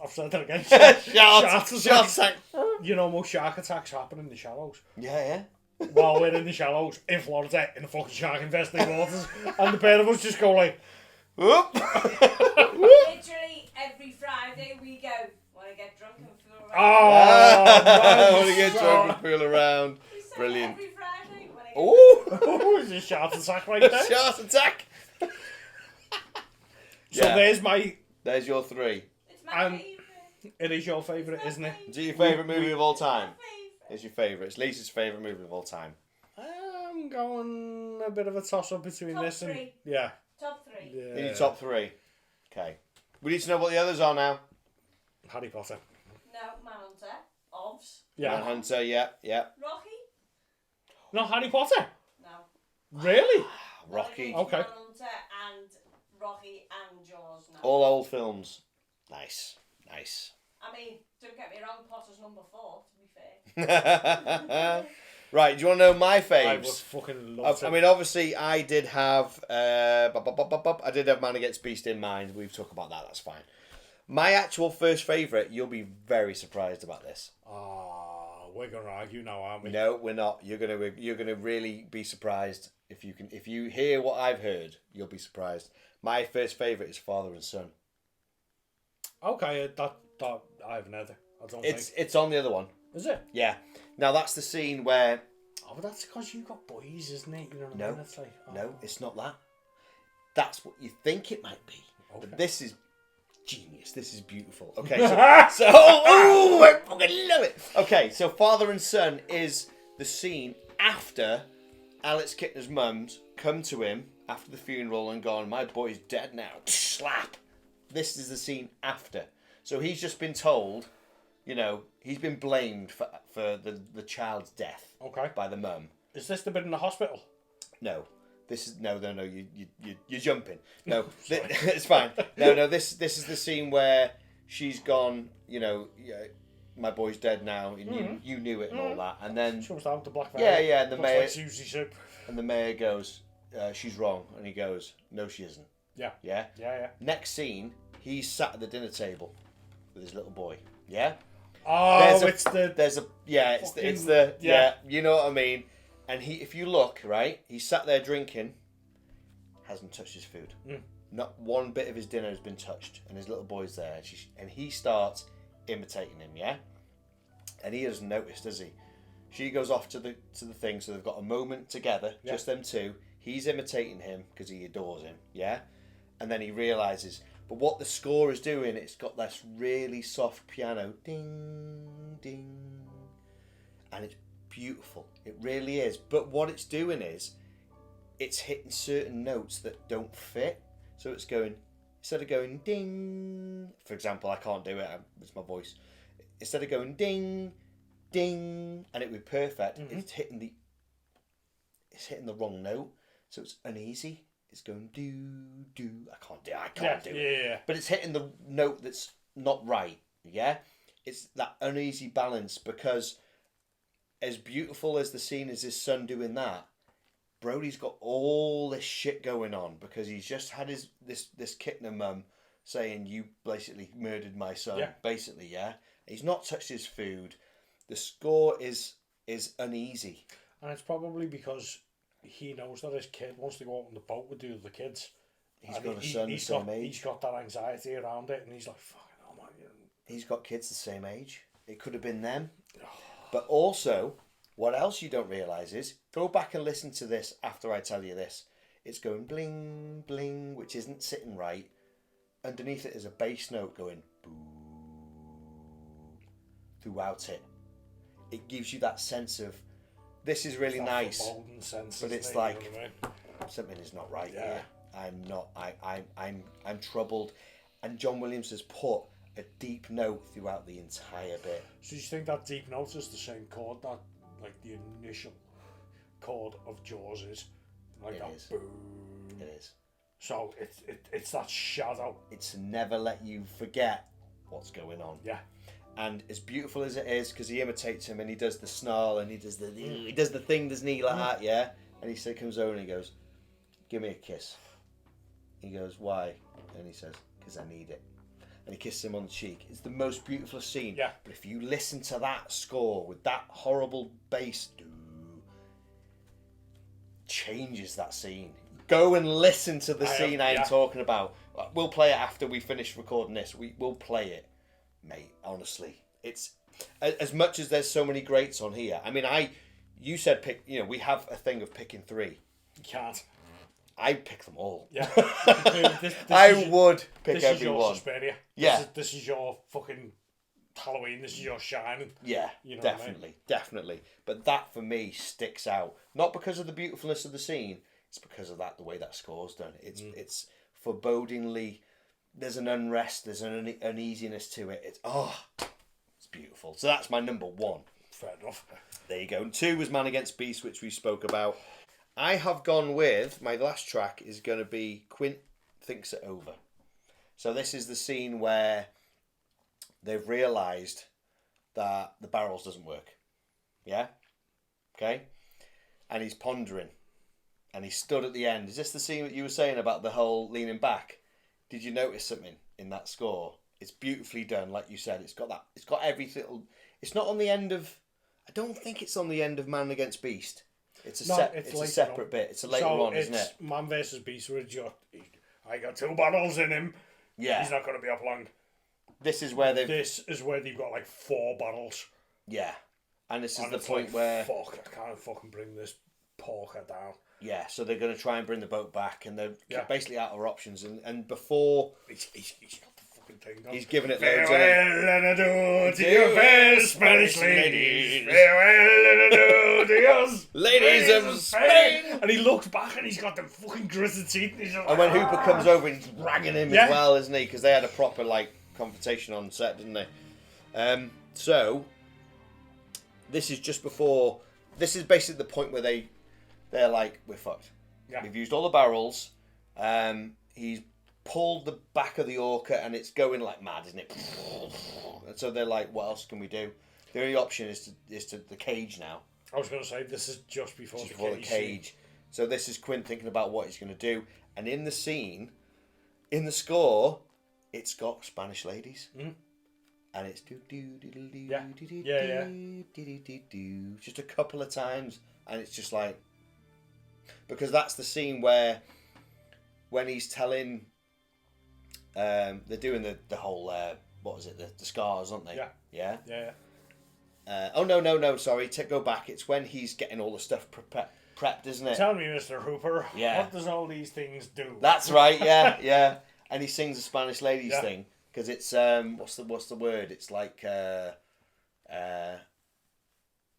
I've said that again. Shark attack. You know, most shark attacks happen in the shallows. Yeah. While we're in the shallows in Florida, in the fucking shark infested waters, and the pair of us just go like, Whoop. literally every Friday we go, want to get drunk and fool around. oh, I want to get drunk and fool around. We say Brilliant. Every Friday, wanna get Oh, There's a shark attack right there. shark attack. So Yeah. There's your three. It's my And- favourite. It is your favourite, isn't it? Is it your favourite movie of all time? My favourite. It's your favourite. It's Lisa's favourite movie of all time. I'm going a bit of a toss-up between Top this and... three. Yeah. Top three. Yeah. In your top three. Okay. We need to know what the others are now. Harry Potter. No, Manhunter. Ovs. Yeah. Manhunter, yeah. Rocky? No, Harry Potter? No. Really? Rocky. Okay. Manhunter and Rocky and Jaws. No. All old films. Nice. I mean, don't get me wrong, Potter's number 4, to be fair. Right, do you want to know my I would faves? fucking love I to. mean, obviously, I did have I did have Man Against Beast in mind. We've talked about that. That's fine. My actual first favourite, you'll be very surprised about this. We're going to argue now, aren't we? No, we're not. You're gonna really be surprised if you hear what I've heard. You'll be surprised. My first favourite is Father and Son. Okay, that I haven't heard it. I don't It's on the other one. Is it? Yeah. Now that's the scene where. Oh, but that's because you got boys, isn't it? You know what No, I mean? It's like, no, it's not that. That's what you think it might be. Okay. But this is genius. This is beautiful. Okay, I fucking love it. Okay, so father and son is the scene after Alex Kittner's mum's come to him after the funeral and gone, my boy's dead now. Slap. This is the scene after. So he's just been told, you know, he's been blamed for the child's death Okay. by the mum. Is this the bit in the hospital? No. This is no. You're jumping. No, it's fine. No. This is the scene where she's gone. You know, my boy's dead now, and you knew it and all that. And then She was down with the black yeah, and the Looks mayor like Susie soup. and the mayor goes, she's wrong, and he goes, no, she isn't. Yeah. Yeah. Yeah. Next scene, he's sat at the dinner table with his little boy. Yeah. Oh, it's the you know what I mean. And if you look, right, he's sat there drinking, hasn't touched his food. Not one bit of his dinner has been touched, and his little boy's there, and he starts imitating him, yeah? And he doesn't notice, does he? She goes off to the thing, so they've got a moment together, just them two. He's imitating him because he adores him, yeah? And then he realises, but what the score is doing, it's got this really soft piano, ding, ding, and it's beautiful. It really is. But what it's doing is it's hitting certain notes that don't fit. So it's going, instead of going ding, for example, I can't do it, it's my voice. Instead of going ding, ding, and it would be perfect, it's hitting the wrong note. So it's uneasy. It's going do. I can't do it. Yeah. But it's hitting the note that's not right. Yeah? It's that uneasy balance, because as beautiful as the scene is his son doing that, Brody's got all this shit going on because he's just had this Kittner mum saying, you basically murdered my son. Yeah. Basically, yeah. He's not touched his food. The score is uneasy. And it's probably because he knows that his kid wants to go out on the boat with the other kids. He's got a son the same age. He's got that anxiety around it, and he's like, fucking hell, man. He's got kids the same age. It could have been them. But also, what else you don't realise is, go back and listen to this after I tell you this. It's going bling, bling, which isn't sitting right. Underneath it is a bass note going boo throughout it. It gives you that sense of, this is really nice, sense, but it's like, you know what I mean? Something is not right here. I'm troubled. And John Williams has put a deep note throughout the entire bit. So do you think that deep note is the same chord that, like, the initial chord of Jaws is? Like, It is. Boom. It is. So it's that shadow. It's to never let you forget what's going on. Yeah. And as beautiful as it is, because he imitates him and he does the snarl and he does the thing, doesn't he, like that, yeah? And he comes over and he goes, give me a kiss. He goes, why? And he says, because I need it. And he kisses him on the cheek. It's the most beautiful scene. Yeah. But if you listen to that score with that horrible bass, changes that scene. Go and listen to the scene I'm talking about. We'll play it after we finish recording this. We'll play it, mate. Honestly, it's as much as there's so many greats on here. I mean, you said pick. You know, we have a thing of picking 3. You can't. I pick them all. Yeah. I would pick this everyone. This is your Suspiria. Yeah. This is your fucking Halloween. This is your Shining. Yeah, you know definitely. But that for me sticks out, not because of the beautifulness of the scene. It's because of the way that score's done. It's forebodingly. There's an unrest. There's an uneasiness to it. It's beautiful. So that's my number 1. Fair enough. There you go. And 2 was Man Against Beast, which we spoke about. I have gone with, my last track is going to be Quint Thinks It Over. So this is the scene where they've realised that the barrels doesn't work. Yeah? Okay? And he's pondering. And he stood at the end. Is this the scene that you were saying about the whole leaning back? Did you notice something in that score? It's beautifully done, like you said. It's got everything. It's not on the end of... I don't think it's on the end of Man Against Beast. It's a separate bit. It's a later on, isn't it? Man vs Beast, where I got 2 barrels in him. Yeah. He's not going to be up long. this is where they've got like 4 barrels. yeah, and this is And the it's point like, where fuck, I can't fucking bring this porker down. yeah, so they're going to try and bring the boat back, and they're Yeah. basically out of options. And before He's got the fucking thing on. he's giving it loads of Farewell and adieu to your fair Spanish ladies. Farewell and adieu to your ladies of Spain. And he looks back and he's got them fucking gritted teeth. And, he's just And when Hooper comes over, he's ragging him Yeah. as well, isn't he? Because they had a proper like confrontation on set, didn't they? So this is just before. This is basically the point where they're like, we're fucked. Yeah. We've used all the barrels. He's pulled the back of the orca, and it's going like mad, isn't it? And so they're like, what else can we do? The only option is to the cage now. I was going to say, this is just before, The cage. So this is Quint thinking about what he's going to do. And in the scene, in the score, it's got Spanish ladies. Mm. And it's do do do do do Yeah. do do Yeah, do do do do just a couple of times, and it's just like, because that's the scene where when he's telling they're doing the whole what was it, the scars, aren't they? Yeah. Yeah. Yeah. Oh no, sorry, go back. It's when he's getting all the stuff prepped, isn't it? Tell me, Mr. Hooper, Yeah. what does all these things do? That's right. Yeah. And he sings the Spanish ladies Yeah. thing because it's what's the word? It's like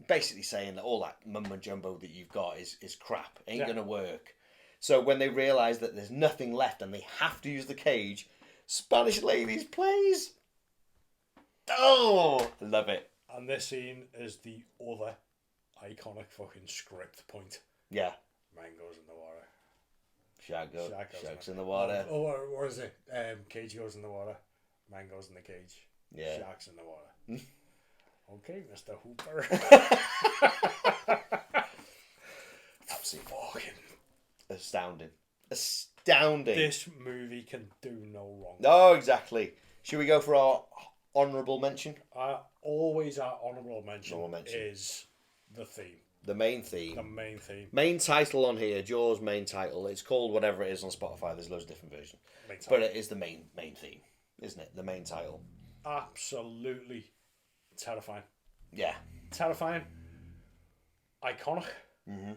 basically saying that all that mumbo jumbo that you've got is crap. Ain't Yeah. gonna work. So when they realise that there's nothing left and they have to use the cage, Spanish ladies plays. Oh, love it. And this scene is the other iconic fucking script point. Yeah. Man goes in the water. Shark's in the water. Oh, or is it? Cage goes in the water. Man goes in the cage. Yeah. Shark's in the water. Okay, Mr. Hooper. Absolutely Fucking. astounding. This movie can do no wrong. Oh, exactly. Should we go for our honourable mention? Always our honourable mention, Honourable mention. is the theme. The main theme. The main theme. Main title on here, Jaws main title. It's called whatever it is on Spotify. There's loads of different versions. Main title. But it is the main theme, isn't it? The main title. Absolutely terrifying. Yeah. Terrifying. Iconic. Mm-hmm.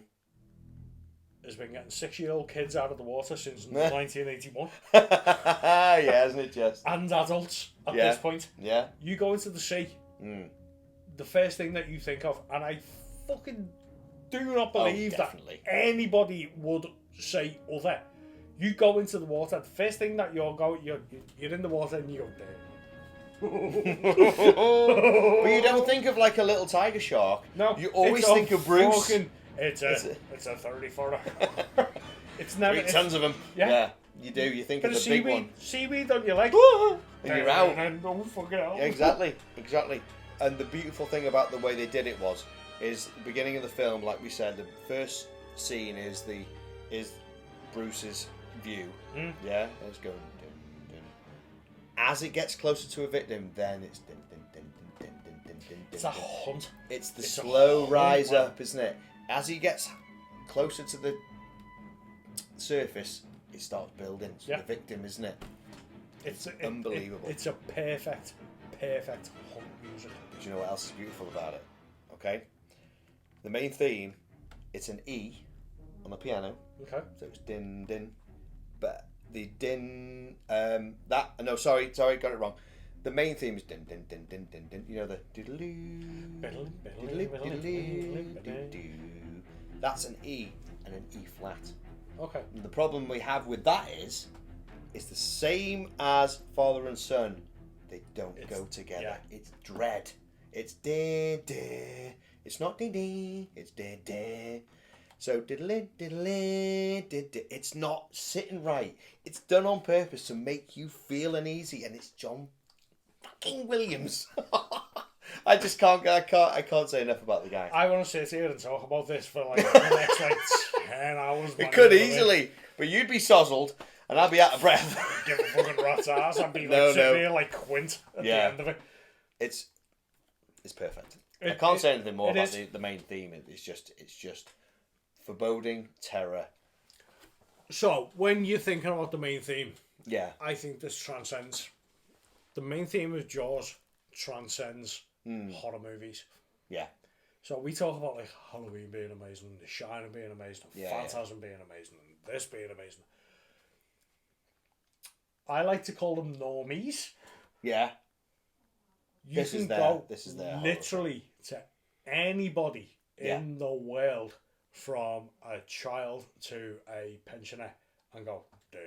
Has been getting 6-year-old kids out of the water since 1981. Yeah, isn't it just? And adults at Yeah. this point. Yeah. You go into the sea, the first thing that you think of, and I fucking do not believe that definitely. anybody would say other. You go into the water, the first thing that you're in the water and you go there. But you don't think of like a little tiger shark. No, You always it's a think of Bruce. fucking- it's a 30-footer. It's never. 3 tons of them. Yeah. You do. You think Bit of of the big seaweed, one. seaweed on your leg. And you're out. And don't fucking out. Yeah, exactly. And the beautiful thing about the way they did it is the beginning of the film, like we said, the first scene is Bruce's view. Yeah, let's go. Dun, dun. As it gets closer to a victim, then it's dun, dun, dun, dun, dun, dun, dun, It's dun, a dun. hunt. It's the It's a slow hunt, rise man. up, isn't it? As he gets closer to the surface, it starts building. It's Yeah. the victim, isn't it? It's Unbelievable. It's a perfect hunt music. Do you know what else is beautiful about it? Okay, the main theme, it's an E on the piano, Okay. so it's din din, but the din sorry, got it wrong. The main theme is din din din din din din. You know the diddle-oo, diddle-oo. That's an E and an E flat. Okay. And the problem we have with that is, it's the same as father and son. They don't go together. yeah. It's dread. It's da da. It's not dee dee. It's da da. So diddly diddly diddly. It's not sitting right. It's done on purpose to make you feel uneasy, and it's John fucking Williams. I can't say enough about the guy. I want to sit here and talk about this for like the next like 10 hours. It could easily, but you'd be sozzled, and I'd be out of breath. Give a fucking rat's ass. I'd be like No, sitting no. here like Quint at the end of it. It's perfect. I can't say anything more it about is. the main theme. It's just foreboding, terror. So when you're thinking about the main theme, Yeah, I think this transcends the main theme of Jaws transcends horror movies. Yeah. So we talk about like Halloween being amazing, The Shining being amazing, Phantasm being amazing, and this being amazing. I like to call them normies. Yeah. This is their literally to anybody in the world, from a child to a pensioner, and go, dun,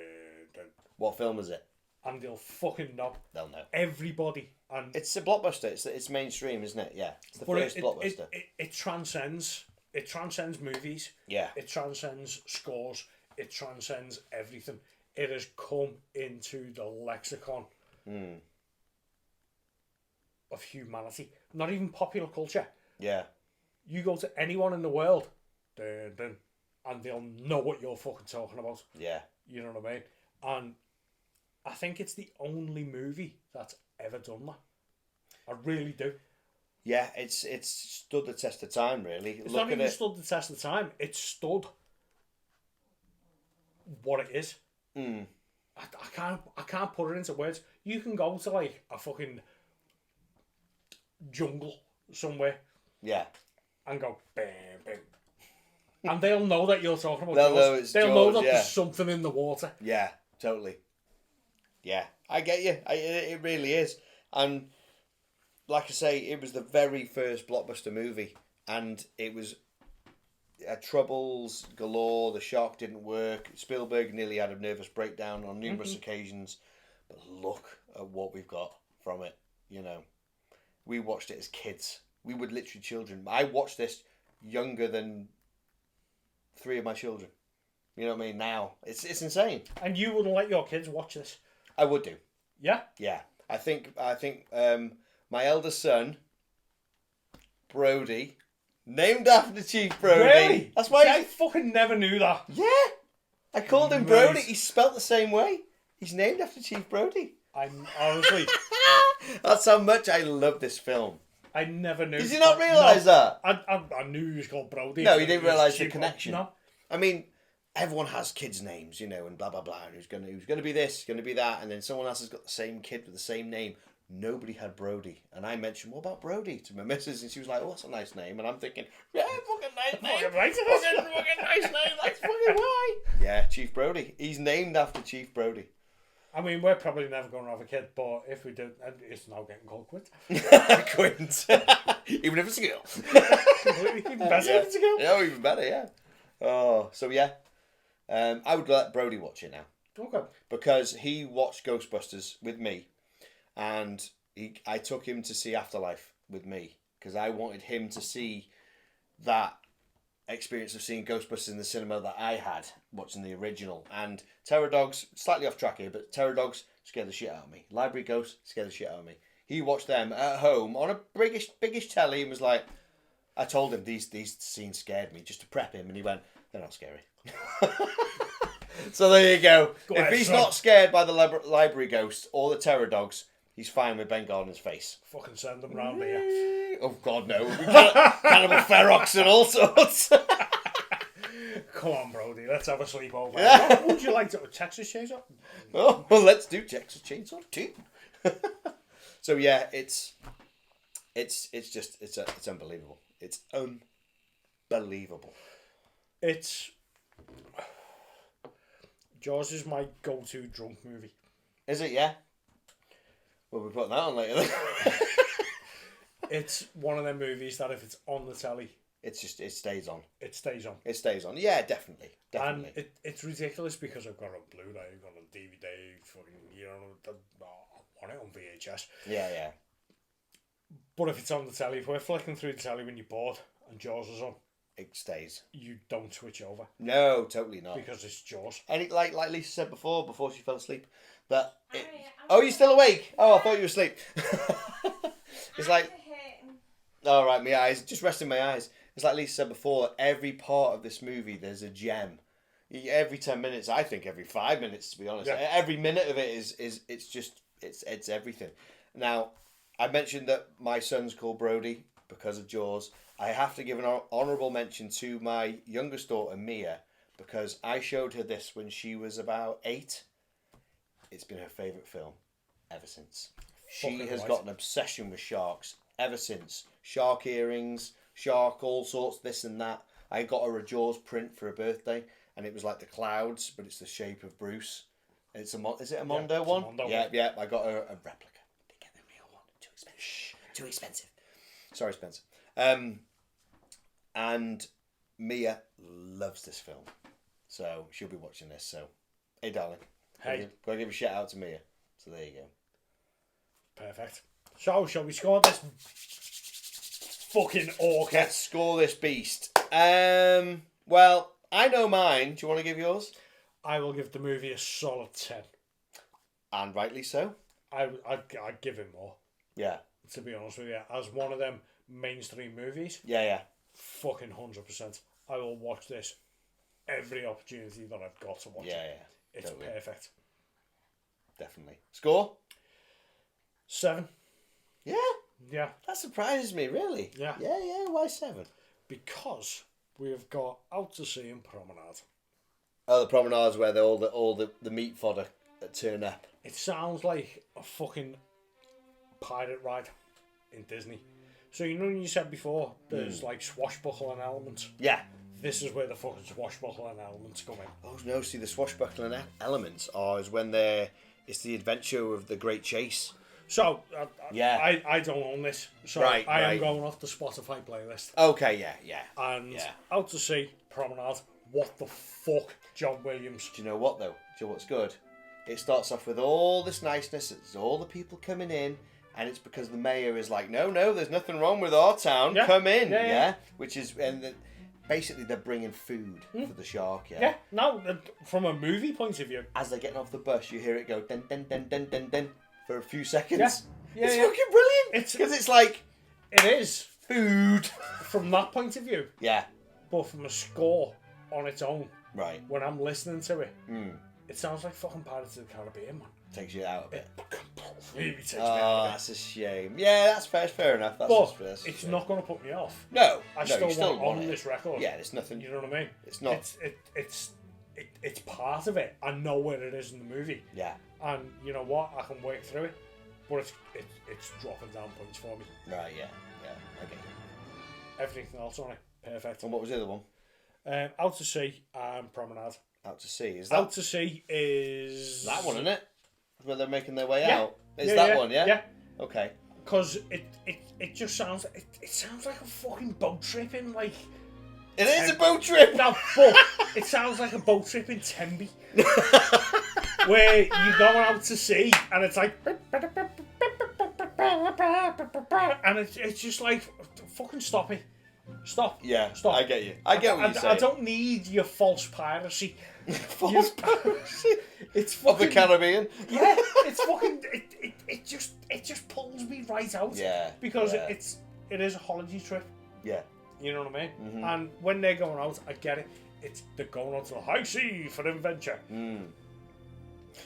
dun. What film is it? And they'll fucking know. They'll know. Everybody. And it's a blockbuster. It's mainstream, isn't it? Yeah. It's the first blockbuster. It transcends. It transcends movies. Yeah. It transcends scores. It transcends everything. It has come into the lexicon of humanity. Not even popular culture. Yeah. You go to anyone in the world, dun, dun, and they'll know what you're fucking talking about. Yeah. You know what I mean? And I think it's the only movie that's ever done that. I really do. Yeah, it's stood the test of time, really. It's not even stood the test of time. It's stood what it is. I can't put it into words. You can go to like a fucking jungle somewhere. Yeah. And go bam bam. And they'll know that you're talking about Jaws. They'll know that there's something in the water. Yeah, totally. Yeah, I get you. It really is. And like I say, it was the very first blockbuster movie, and it was troubles galore. The shark didn't work. Spielberg nearly had a nervous breakdown on numerous occasions. But look at what we've got from it. You know, we watched it as kids. We were literally children. I watched this younger than 3 of my children. You know what I mean? Now it's insane. And you wouldn't let your kids watch this? I would do. Yeah. Yeah. I think my eldest son, Brody, named after Chief Brody. Really? That's why I fucking never knew that. Yeah. I called him Brody. He's spelt the same way. He's named after Chief Brody. I'm honestly. That's how much I love this film. I never knew. Did you not realise that? I knew he was called Brody. No, you didn't realise the connection. No. I mean, everyone has kids' names, you know, and blah blah blah. And who's gonna be this, gonna be that, and then someone else has got the same kid with the same name. Nobody had Brody, and I mentioned, "What about Brody?" to my missus, and she was like, "Oh, that's a nice name," and I'm thinking, "Yeah, fucking nice name, fucking nice name. That's fucking why." Yeah, Chief Brody. He's named after Chief Brody. I mean, we're probably never going to have a kid, but if we do, it's now getting called quits. Quint. Even if it's a girl. Even better if it's a girl. Yeah, even better, yeah. Oh, so yeah. I would let Brody watch it now. Okay. Because he watched Ghostbusters with me, and I took him to see Afterlife with me, because I wanted him to see that experience of seeing Ghostbusters in the cinema that I had watching the original. And Terror Dogs, slightly off track here, but Terror Dogs scared the shit out of me. Library Ghosts scared the shit out of me. He watched them at home on a biggish telly and was like, I told him these scenes scared me just to prep him, and he went, they're not scary. So there you go. If he's not scared by the Library Ghost or the Terror Dogs, he's fine with Ben Gardner's face. Fucking send them round here. Oh God, no! Cannibal Ferox and all sorts. Come on, Brody. Let's have a sleepover. What would you like to Texas Chainsaw? Oh, well, let's do Texas Chainsaw 2. So yeah, it's unbelievable. It's unbelievable. Jaws is my go-to drunk movie. Is it? Yeah. We'll be putting that on later. It's one of them movies that if it's on the telly, it stays on. It stays on. It stays on. Yeah, definitely. And it's ridiculous because I've got a Blu-ray, I've got a DVD, fucking, you know, I want it on VHS. Yeah. But if it's on the telly, if we're flicking through the telly when you're bored and Jaws is on, it stays. You don't switch over. No, totally not. Because it's Jaws. And like Lisa said before she fell asleep, that oh, you're still awake? Oh, I thought you were asleep. It's like, all right, my eyes, just resting my eyes. It's like Lisa said before, every part of this movie, there's a gem. Every 10 minutes, I think every 5 minutes, to be honest. Yeah. Every minute of it it's everything. Now, I mentioned that my son's called Brody because of Jaws. I have to give an honourable mention to my youngest daughter, Mia, because I showed her this when she was about 8. It's been her favourite film ever since. She Fucking has right. got an obsession with sharks ever since. Shark earrings, shark, all sorts, this and that. I got her a Jaws print for her birthday, and it was like the clouds, but it's the shape of Bruce. It's is it a Mondo it's a one? Mondo Yeah, one. yeah. I got her a replica. Didn't get the real one. Too expensive. Shh. Too expensive. Sorry, Spencer. And Mia loves this film, so she'll be watching this. So, hey, darling. Hey. Gotta give a shout out to Mia. So there you go. Perfect. So, shall we score this fucking orca? Let's score this beast. Well, I know mine. Do you want to give yours? I will give the movie a solid 10. And rightly so. I'd give it more, Yeah. to be honest with you. As one of them mainstream movies, Yeah. fucking 100%. I will watch this every opportunity that I've got to watch it. Yeah. It's totally. perfect. Definitely. Score? 7. Yeah. Yeah. That surprises me, really. Yeah. Yeah. Why 7? Because we have got Out to Sea and Promenade. Oh, the promenades where all the meat fodder turn up. It sounds like a fucking pirate ride in Disney. So you know when you said before, there's like swashbuckling elements. Yeah. This is where the fucking swashbuckling elements come in. Oh no! See, the swashbuckling elements is when it's the adventure of the Great Chase. So Yeah. I don't own this. So Right, I am right. going off the Spotify playlist. Okay. Yeah. And Yeah. Out to Sea, Promenade. What the fuck, John Williams? Do you know what though? Do you know what's good? It starts off with all this niceness. It's all the people coming in, and it's because the mayor is like, no, there's nothing wrong with our town. Yeah. Come in, Yeah, yeah. yeah. Which is basically they're bringing food for the shark. Yeah, no, from a movie point of view. As they're getting off the bus, you hear it go dun dun dun dun dun dun for a few seconds. Yeah, It's yeah. fucking brilliant. Because it's like It is, food. from that point of view. Yeah. But from a score on its own, Right. when I'm listening to it, it sounds like fucking Pirates of the Caribbean, man. Takes you out a bit. It completely takes me Oh, out of it. that's a shame. Yeah, that's fair enough. That's But that's a it's shame. not going to put me off. No, I no, you still want want on it. this record. Yeah, there's nothing. You know what I mean? It's not. It's part of it. I know where it is in the movie, Yeah. and you know what? I can work through it. But it's dropping down points for me. Right. Yeah. I get you. Everything else on it, perfect. And what was the other one? Out to Sea and Promenade. Out to Sea. Is that Out to Sea is that one, isn't it? Where they're making their way Yeah. out. Is that one? Yeah. Yeah. Okay. Because it just sounds it sounds like a fucking boat trip in like It is a boat trip. no, but it sounds like a boat trip in Tenby where you're going out to sea and it's like and it's just like fucking stop it. Stop. Yeah. Stop. I get you. I get what you're saying. I don't need your false piracy. False piracy It's of the fucking Caribbean. yeah. It's fucking it just pulls me right out. Yeah. Because yeah. it is a holiday trip. Yeah. You know what I mean? Mm-hmm. And when they're going out, I get it. They're going out to the high sea for adventure.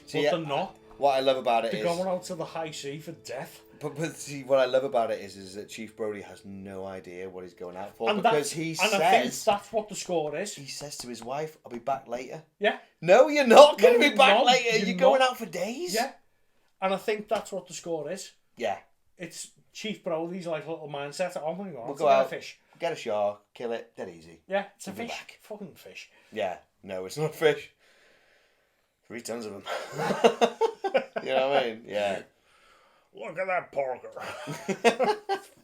See, But they're not. What I love about it They're is, going out to the high sea for death. but see, what I love about it is that Chief Brody has no idea what he's going out for And because he I think says that's what the score is. he says to his wife, "I'll be back later." Yeah. No, you're not going to No, be back you're later. not. You're going out for days. Yeah. And I think that's what the score is. Yeah. It's Chief Brody's like little mindset. Oh my god, We'll it's go a out. fish. Get a shark, kill it, dead easy. Yeah, it's a We'll be fish. back. Fucking fish. Yeah. No, it's not fish. 3 tons of them. You know what I mean? Yeah. Look at that Parker. Fucking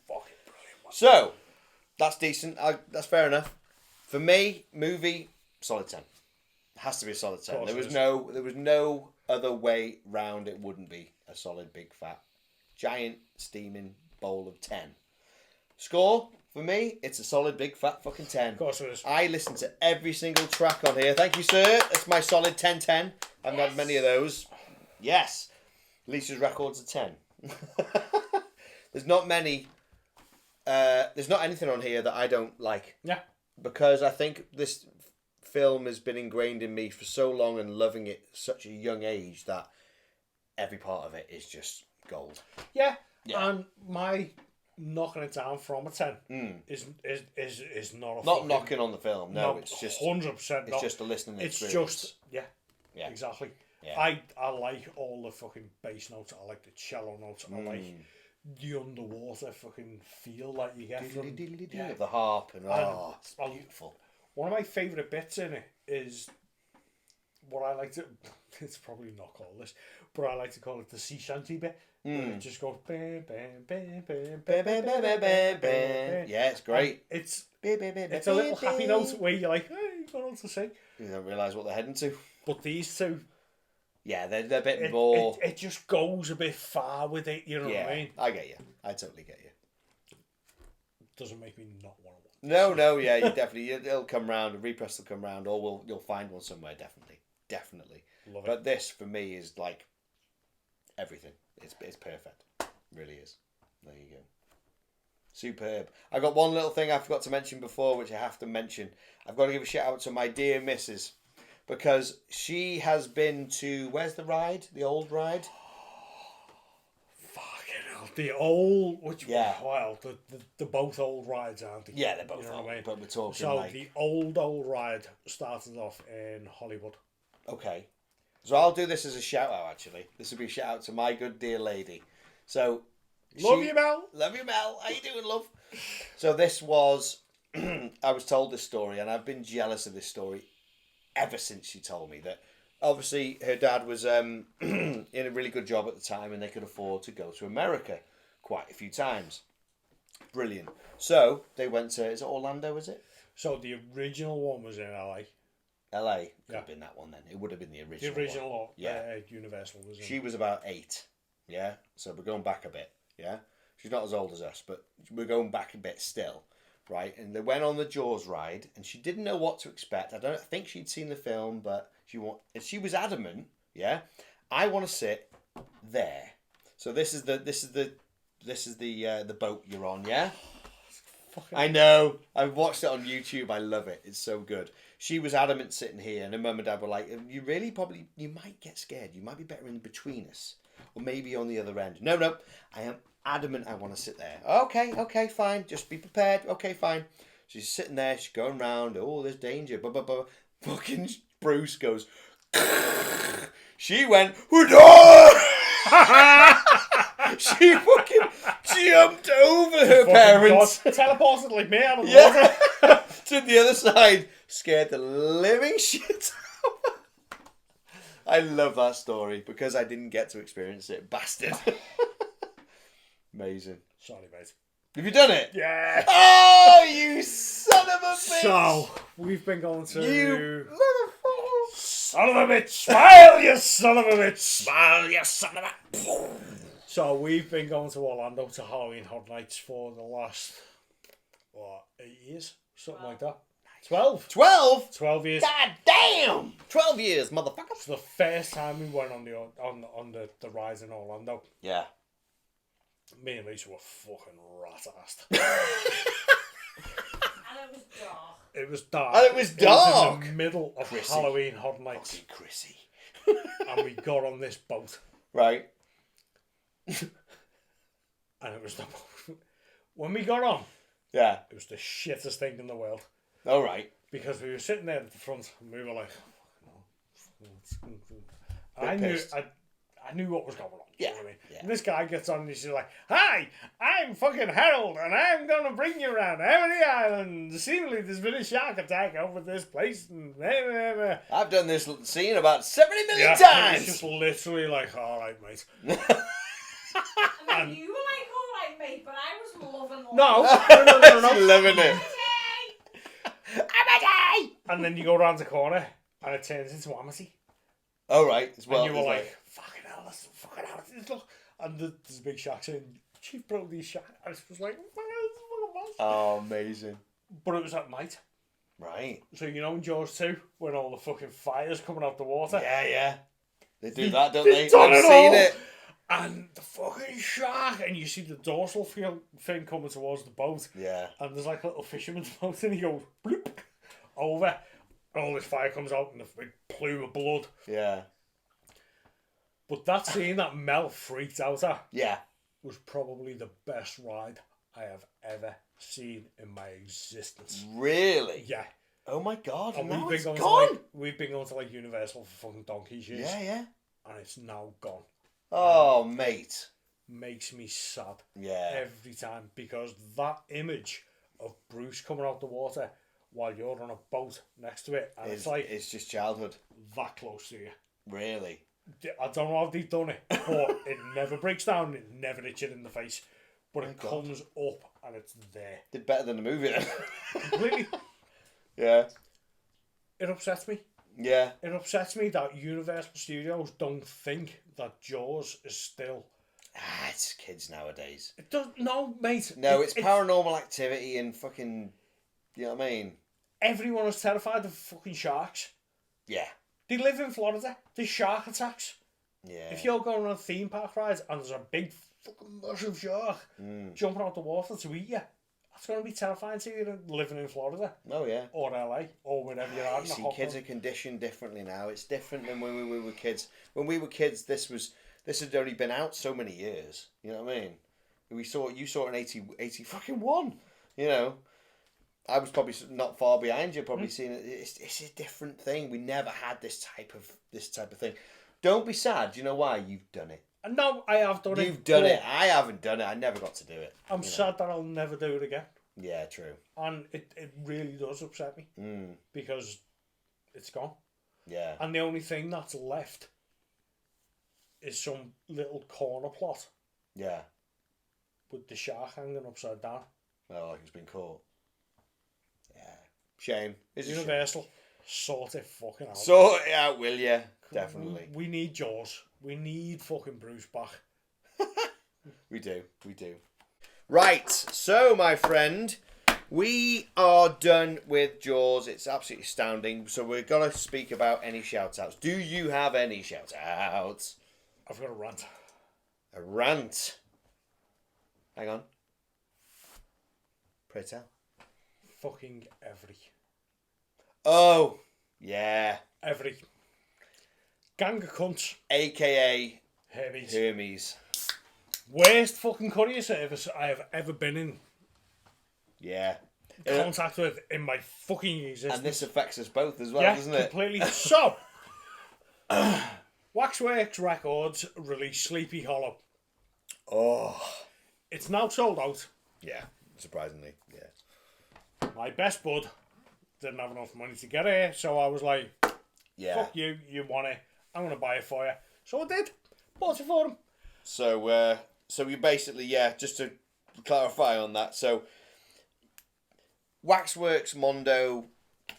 brilliant. So, that's decent. That's fair enough. For me, movie, solid 10. Has to be a solid 10. Course There it was is. no other way round it wouldn't be a solid big fat giant steaming bowl of 10. Score for me, it's a solid big fat fucking 10. Of course it is. I listen to every single track on here. Thank you, sir. That's my solid 10-10. I haven't had many of those. Yes. Lisa's record's a 10. There's not many. There's not anything on here that I don't like. Yeah. Because I think this film has been ingrained in me for so long and loving it at such a young age that every part of it is just gold. Yeah. Yeah. And my knocking it down from a 10 is not a Not fucking, knocking on the film. No, it's just 100% it's just a listening it's experience. just yeah Yeah. exactly. Yeah. I like all the fucking bass notes. I like the cello notes. I like the underwater fucking feel that you get from The harp and it's beautiful. One of my favourite bits in it is what I like to. It's probably not called this, but I like to call it the sea shanty bit. It just goes bam, bam, bam, bam, bam, bam, bam, bam, bam. Yeah, it's great. It's a little happy note where you're like, hey, you got on to sing. You don't realise what they're heading to. But these two, yeah, they're a bit more. It just goes a bit far with it. You know what I mean? I get you. I totally get you. Doesn't make me not want to. No, yeah, you definitely. It'll come round. A repress will come round, or you'll find one somewhere. Definitely. Love it. But this for me is like everything. It's perfect. It really is. There you go. Superb. I got one little thing I forgot to mention before, which I have to mention. I've got to give a shout out to my dear missus, because she has been to, where's the ride? The old ride? Fucking hell. The old, which Yeah. Well, they're both old rides, aren't they? Yeah, they're both You know old, what I mean? but we're talking So like... the old ride started off in Hollywood. Okay. So I'll do this as a shout out, actually. This will be a shout out to my good dear lady. So... Love you, Mel. Love you, Mel. How you doing, love? So this was... I was told this story, and I've been jealous of this story ever since she told me that. Obviously, her dad was in a really good job at the time, and they could afford to go to America quite a few times. Brilliant. So they went to, is it Orlando, is it? So the original one was in LA. LA. Could have been that one then. It would have been the original. The original one. one. Yeah. Universal was in. She was about 8. Yeah. So we're going back a bit. Yeah. She's not as old as us, but we're going back a bit still. Right. And they went on the Jaws ride, and she didn't know what to expect. I think she'd seen the film, but she was adamant. Yeah. I want to sit there. So this is the boat you're on. Yeah. I know. I've watched it on YouTube. I love it. It's so good. She was adamant sitting here, and her mum and dad were like, you might get scared. You might be better in between us. Or maybe on the other end. No. I am adamant I want to sit there. Okay, fine. Just be prepared. Okay, fine. She's sitting there. She's going round. Oh, there's danger. Blah, blah, blah. Fucking Bruce goes... She went... She fucking jumped over her parents. Teleported like me out of the water. To the other side. Scared the living shit out. I love that story because I didn't get to experience it. Bastard. Amazing. Sorry, mate. Have you done it? Yeah. Oh, you son of a bitch. So, we've been going to... You motherfucker. Son of a bitch. Smile, you son of a bitch. Smile, you son of a... So, we've been going to Orlando to Halloween Horror Nights for the last, 8 years? Something like that. 12. 12? 12 years. God damn! 12 years, motherfucker. It's the first time we went on the ride in Orlando. Yeah. Me and Lisa were fucking rat-assed. And it was dark. It was dark. And it was dark. It was in the middle of Chrissy. Halloween Horror Nights. Fucking Chrissy. And we got on this boat. Right. And it was the when we got on, Yeah. it was the shittest thing in the world. All right. Because we were sitting there at the front and we were like, I knew what was going on. Yeah, You know what I mean? yeah. And this guy gets on and he's like, hi, I'm fucking Harold and I'm going to bring you around Amity Island. Seemingly there's been a shark attack over this place. And I've done this scene about 70 million It's times. just literally like, all right, mate. I mean, you were like, all right, mate, but I was loving all No, She's loving it. And then you go around the corner and it turns into Amity. All right. As well, And you were it's like, fucking hell, that's fucking hell. Look. And there's a big shark saying, Chief broke these sharks. And it was like, fucking oh, amazing. But it was at night. Right. So you know in Jaws 2, when all the fucking fire's coming out the water? Yeah. They do that, don't they? done I've it seen all. it. And the fucking shark, and you see the dorsal fin coming towards the boat. Yeah. And there's like a little fisherman's boat, and he goes, bloop, over. And all this fire comes out, and a big plume of blood. Yeah. But that scene that Mel freaked out at Yeah. was probably the best ride I have ever seen in my existence. Really? Yeah. Oh my god! And Now it's gone. we've been going to like Universal for fucking donkey's years. Yeah. And it's now gone. Oh, mate. Makes me sad. Yeah. Every time, because that image of Bruce coming out the water while you're on a boat next to it, and it's like it's just childhood. that close to you. Really? I don't know how they've done it, but it never breaks down. It never hits you in the face, but it comes up and it's there. Did better than the movie then. Completely. Yeah. It upsets me. Yeah. It upsets me that Universal Studios don't think that Jaws is still. It's kids nowadays. It does no, mate. No, it's paranormal activity and fucking. You know what I mean? Everyone is terrified of fucking sharks. Yeah. They live in Florida. There's shark attacks. Yeah. If you're going on a theme park ride and there's a big fucking massive shark jumping out the water to eat you, that's going to be terrifying to you living in Florida. Oh yeah. Or LA or wherever you're at. See, kids are conditioned differently now. It's different than when we were kids. When we were kids, this had only been out so many years. You know what I mean? You saw it in 80 fucking one. You know. I was probably not far behind you, probably seeing it. It's a different thing. We never had this type of thing. Don't be sad. Do you know why? You've done it. No, I have done it. You've done it. I haven't done it. I never got to do it. I'm sad that I'll never do it again. Yeah, true. And it really does upset me. Because it's gone. Yeah. And the only thing that's left is some little corner plot. Yeah. With the shark hanging upside down. Oh, like it's been caught. Yeah. Shame. It's Universal, sort it fucking out. Sort it out, will ya? Definitely. We need Jaws. We need fucking Bruce back. We do. Right. So, my friend, we are done with Jaws. It's absolutely astounding. So we're going to speak about any shout-outs. Do you have any shout-outs? I've got a rant. A rant? Hang on. Pray tell. Fucking every. Oh, yeah. Every. Gang of cunts. AKA Hermes. Hermes. Worst fucking courier service I have ever been in Yeah. contact with in my fucking existence. And this affects us both as well, yeah, doesn't it? completely. So, Waxworks Records released Sleepy Hollow. Oh. It's now sold out. Yeah, surprisingly, yeah. My best bud didn't have enough money to get it, so I was like, Yeah. fuck you want it, I'm going to buy it for you. So I did. Bought it for him. So we basically, yeah, just to clarify on that, so Waxworks, Mondo,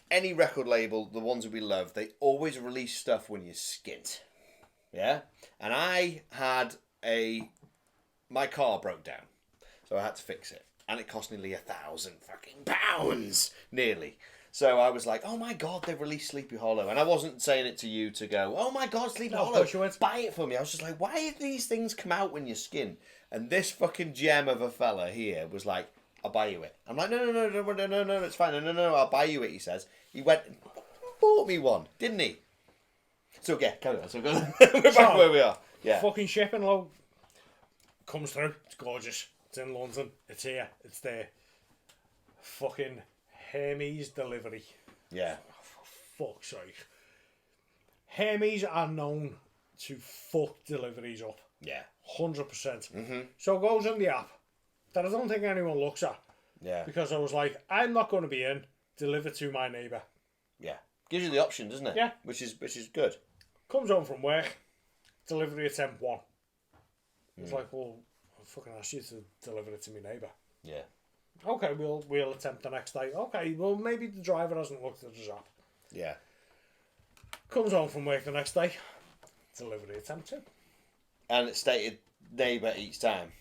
any record label, the ones that we love, they always release stuff when you're skint. Yeah? And I had my car broke down, so I had to fix it. And it cost nearly £1,000 fucking pounds, nearly. So I was like, oh my God, they've released Sleepy Hollow. And I wasn't saying it to you to go, oh my God, Sleepy Hollow, buy it for me. I was just like, why do these things come out when you're skin? And this fucking gem of a fella here was like, I'll buy you it. I'm like, no, it's fine. No, I'll buy you it, he says. He went and bought me one, didn't he? So yeah, carry on. So we're back where we are. Yeah. Fucking shipping load comes through. It's gorgeous. It's in London. It's here. It's there. Fucking Hermes delivery. Yeah. For fuck's sake. Hermes are known to fuck deliveries up. Yeah. 100%. So it goes in the app that I don't think anyone looks at. Yeah. Because I was like, I'm not going to be in. Deliver to my neighbour. Yeah. Gives you the option, doesn't it? Yeah. Which is good. Comes home from work. Delivery attempt 1. It's like, well, I fucking asked you to deliver it to my neighbour. Yeah. Okay, we'll attempt the next day. Okay, well maybe the driver hasn't looked at his app. Yeah. Comes home from work the next day. Delivery attempt 2. And it stated neighbour each time.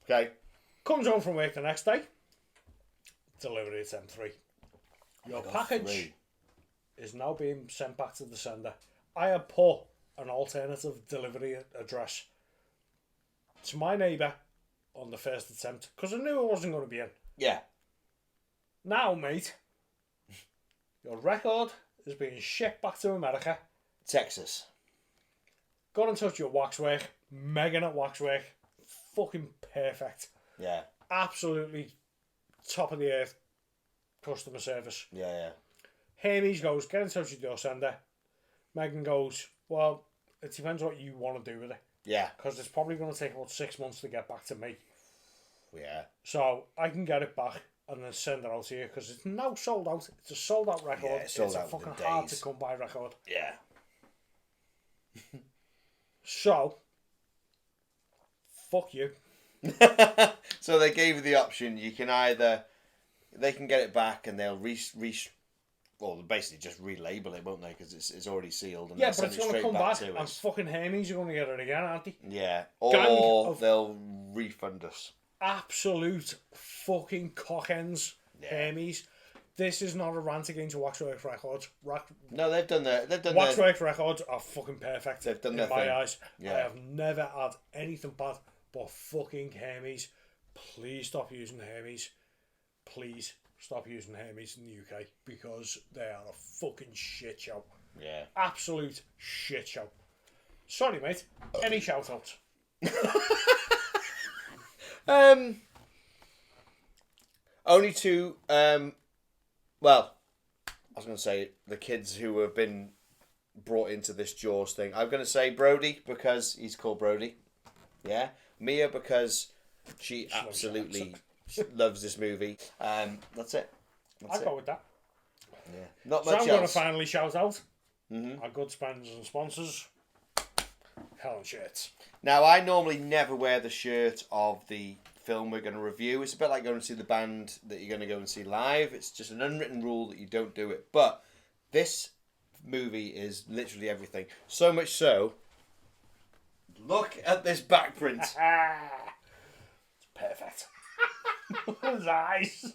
Okay. Comes home from work the next day. Delivery attempt 3. Your package is now being sent back to the sender. I have put an alternative delivery address to my neighbour on the first attempt because I knew I wasn't going to be in. Yeah. Now, mate, your record is being shipped back to America. Texas. Got in touch with Waxwork. Megan at Waxwork. Fucking perfect. Yeah. Absolutely top of the earth customer service. Yeah. Hermes goes, get in touch with your sender. Megan goes, well, it depends what you want to do with it. Yeah. Because it's probably going to take about 6 months to get back to me. Yeah. So I can get it back and then send it out to you because it's now sold out. It's a sold out record. Yeah, it's sold it's out a fucking within hard days. to come by record. Yeah. So, fuck you. So they gave you the option. You can either, they can get it back and they'll well, basically just relabel it, won't they? Because it's already sealed. And Yeah, they'll but send it's it going to straight come back to and us. fucking Hermes are going to get it again, aren't they? Yeah. Gang Or of- they'll refund us. Absolute fucking cockends, Yeah. Hermes. This is not a rant against Waxworks Records. No, they've done their. Waxworks Records are fucking perfect They've done in their my thing. eyes. Yeah. I have never had anything bad but fucking Hermes. Please stop using Hermes. Please stop using Hermes in the UK because they are a fucking shit show. Yeah. Absolute shit show. Sorry, mate. Any shout outs? Only to well, I was going to say the kids who have been brought into this Jaws thing. I'm going to say Brody because he's called Brody. Yeah. Mia because she absolutely loves this movie. That's it. That's I'll it. go with that. Yeah. Not So much I'm going to else. finally shout out our good sponsors and sponsors. Helen Shirts. Now, I normally never wear the shirt of the film we're going to review. It's a bit like going to see the band that you're going to go and see live. It's just an unwritten rule that you don't do it. But this movie is literally everything. So much so, look at this back print. It's perfect. His eyes.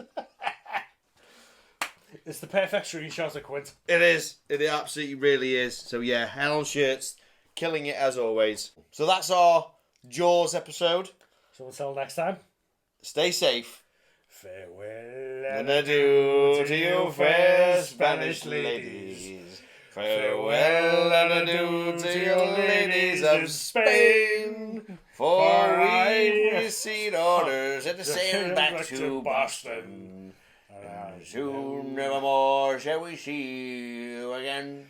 It's the perfect screenshot of Quint. It is. It absolutely really is. So yeah, Hell on Shirts, killing it as always. So that's our Jaws episode. So until next time, Stay safe. farewell And adieu to you fair Spanish ladies. Farewell and adieu to you ladies of Spain. For we've received orders to sail back to Boston. And soon nevermore shall we see you again.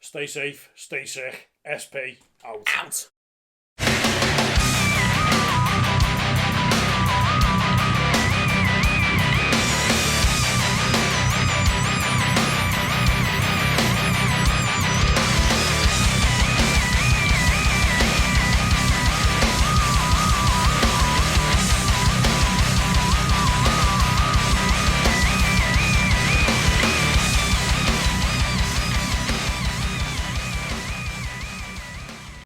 Stay safe, stay sick. SP out. Out.